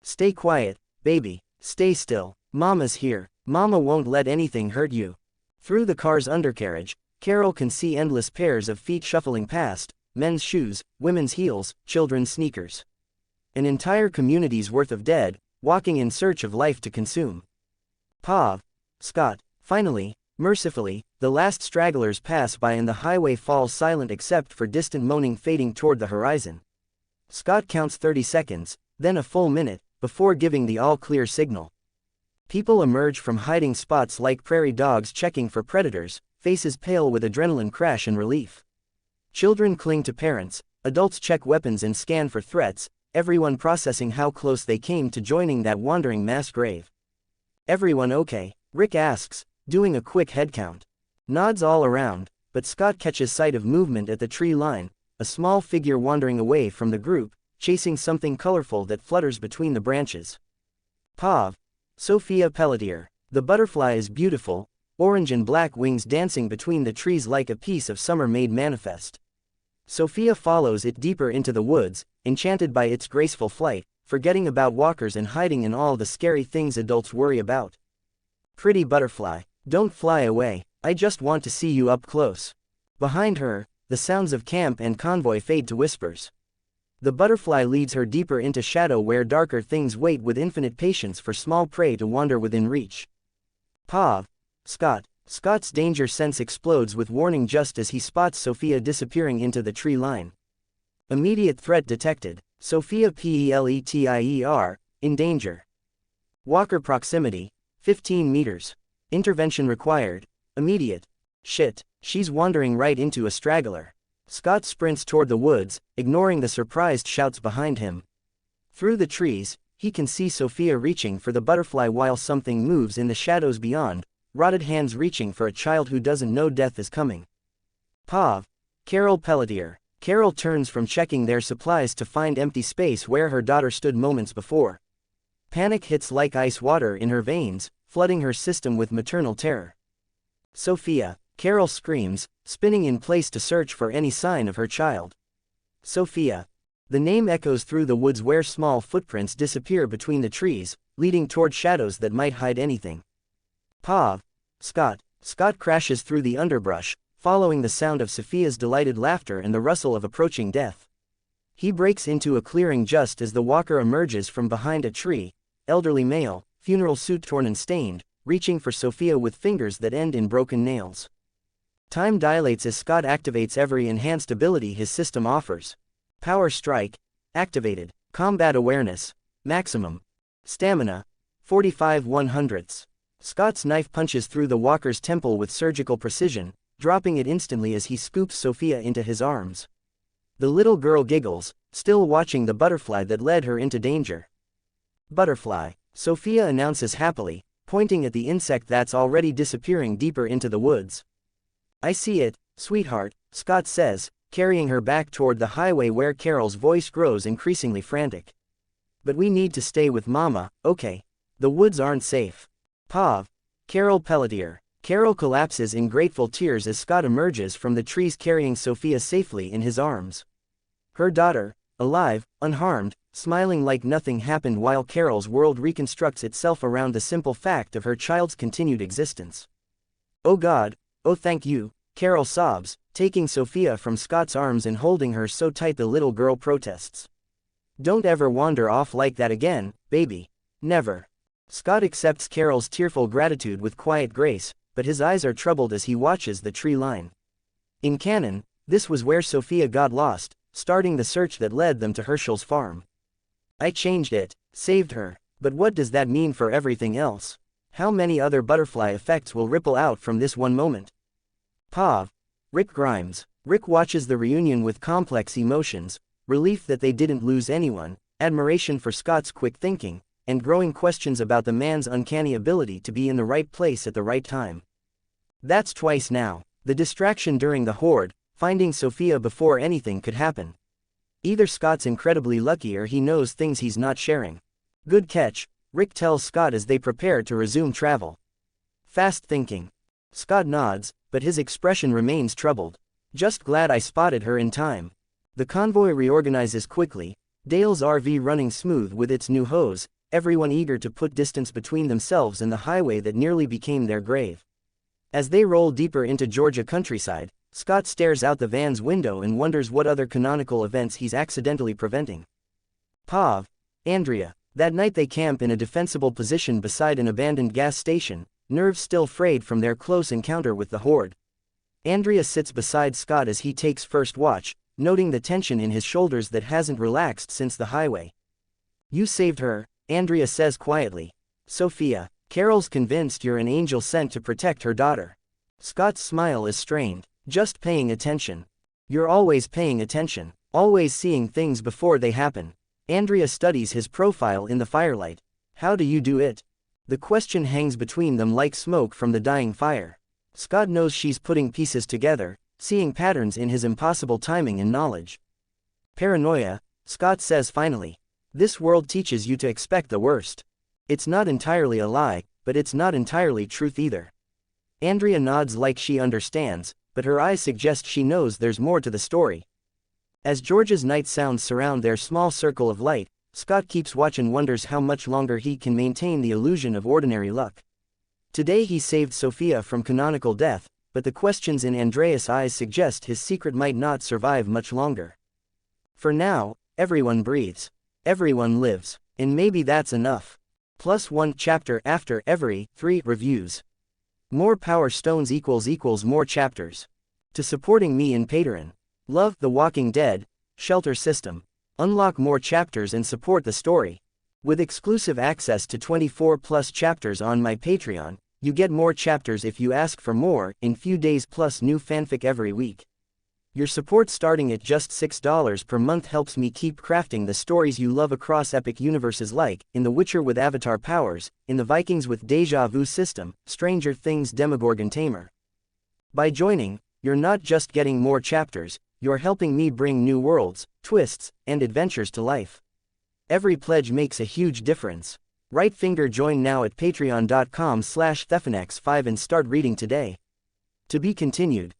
Stay quiet, baby, stay still, Mama's here, Mama won't let anything hurt you. Through the car's undercarriage, Carol can see endless pairs of feet shuffling past, men's shoes, women's heels, children's sneakers. An entire community's worth of dead, walking in search of life to consume. Pav. Scott. Finally, mercifully, the last stragglers pass by and the highway falls silent except for distant moaning fading toward the horizon. Scott counts 30 seconds, then a full minute, before giving the all-clear signal. People emerge from hiding spots like prairie dogs checking for predators, faces pale with adrenaline crash and relief. Children cling to parents, adults check weapons and scan for threats, everyone processing how close they came to joining that wandering mass grave. Everyone okay? Rick asks, doing a quick head count. Nods all around, but Scott catches sight of movement at the tree line, a small figure wandering away from the group, chasing something colorful that flutters between the branches. Pav. Sophia Pelletier. The butterfly is beautiful, orange and black wings dancing between the trees like a piece of summer made manifest. Sophia follows it deeper into the woods, enchanted by its graceful flight, forgetting about walkers and hiding in all the scary things adults worry about. Pretty butterfly, don't fly away, I just want to see you up close. Behind her, the sounds of camp and convoy fade to whispers. The butterfly leads her deeper into shadow where darker things wait with infinite patience for small prey to wander within reach. Pav. Scott. Scott's danger sense explodes with warning just as he spots Sophia disappearing into the tree line. Immediate threat detected. Sophia Pelletier, in danger. Walker proximity, 15 meters. Intervention required, immediate. Shit, she's wandering right into a straggler. Scott sprints toward the woods, ignoring the surprised shouts behind him. Through the trees, he can see Sophia reaching for the butterfly while something moves in the shadows beyond, rotted hands reaching for a child who doesn't know death is coming. Pav. Carol Pelletier. Carol turns from checking their supplies to find empty space where her daughter stood moments before. Panic hits like ice water in her veins, flooding her system with maternal terror. Sophia. Carol screams, spinning in place to search for any sign of her child. Sophia. The name echoes through the woods where small footprints disappear between the trees, leading toward shadows that might hide anything. Pav. Scott. Scott crashes through the underbrush, following the sound of Sophia's delighted laughter and the rustle of approaching death. He breaks into a clearing just as the walker emerges from behind a tree, elderly male, funeral suit torn and stained, reaching for Sophia with fingers that end in broken nails. Time dilates as Scott activates every enhanced ability his system offers. Power Strike, activated. Combat Awareness, maximum. Stamina, 45/100ths. Scott's knife punches through the walker's temple with surgical precision, dropping it instantly as he scoops Sophia into his arms. The little girl giggles, still watching the butterfly that led her into danger. Butterfly, Sophia announces happily, pointing at the insect that's already disappearing deeper into the woods. I see it, sweetheart, Scott says, carrying her back toward the highway where Carol's voice grows increasingly frantic. But we need to stay with Mama, okay? The woods aren't safe. Pav. Carol Pelletier. Carol collapses in grateful tears as Scott emerges from the trees carrying Sophia safely in his arms. Her daughter, alive, unharmed, smiling like nothing happened while Carol's world reconstructs itself around the simple fact of her child's continued existence. "Oh God, oh thank you," Carol sobs, taking Sophia from Scott's arms and holding her so tight the little girl protests. "Don't ever wander off like that again, baby. Never." Scott accepts Carol's tearful gratitude with quiet grace, but his eyes are troubled as he watches the tree line. In canon, this was where Sophia got lost, starting the search that led them to Herschel's farm. "I changed it, saved her, but what does that mean for everything else? How many other butterfly effects will ripple out from this one moment?" Pav. Rick Grimes. Rick watches the reunion with complex emotions, relief that they didn't lose anyone, admiration for Scott's quick thinking, and growing questions about the man's uncanny ability to be in the right place at the right time. That's twice now. The distraction during the horde, finding Sophia before anything could happen. Either Scott's incredibly lucky or he knows things he's not sharing. "Good catch," Rick tells Scott as they prepare to resume travel. "Fast thinking." Scott nods, but his expression remains troubled. "Just glad I spotted her in time." The convoy reorganizes quickly, Dale's RV running smooth with its new hose, everyone eager to put distance between themselves and the highway that nearly became their grave. As they roll deeper into Georgia countryside, Scott stares out the van's window and wonders what other canonical events he's accidentally preventing. Pav. Andrea. That night they camp in a defensible position beside an abandoned gas station, nerves still frayed from their close encounter with the horde. Andrea sits beside Scott as he takes first watch, noting the tension in his shoulders that hasn't relaxed since the highway. "You saved her," Andrea says quietly. "Sophia, Carol's convinced you're an angel sent to protect her daughter." Scott's smile is strained. "Just paying attention." "You're always paying attention, always seeing things before they happen." Andrea studies his profile in the firelight. "How do you do it?" The question hangs between them like smoke from the dying fire. Scott knows she's putting pieces together, seeing patterns in his impossible timing and knowledge. "Paranoia," Scott says finally. "This world teaches you to expect the worst. It's not entirely a lie, but it's not entirely truth either." Andrea nods like she understands, but her eyes suggest she knows there's more to the story. As George's night sounds surround their small circle of light, Scott keeps watch and wonders how much longer he can maintain the illusion of ordinary luck. Today he saved Sophia from canonical death, but the questions in Andreas' eyes suggest his secret might not survive much longer. For now, everyone breathes. Everyone lives. And maybe that's enough. +1 chapter after every 3 reviews. More Power Stones = more chapters. To supporting me in Patreon. Love The Walking Dead, Shelter System. Unlock more chapters and support the story. With exclusive access to 24+ chapters on my Patreon, you get more chapters if you ask for more, in few days plus new fanfic every week. Your support starting at just $6 per month helps me keep crafting the stories you love across epic universes like, in The Witcher with Avatar powers, in the Vikings with Deja Vu system, Stranger Things Demogorgon Tamer. By joining, you're not just getting more chapters, you're helping me bring new worlds, twists, and adventures to life. Every pledge makes a huge difference. Right finger join now at patreon.com/thefanex5 and start reading today. To be continued.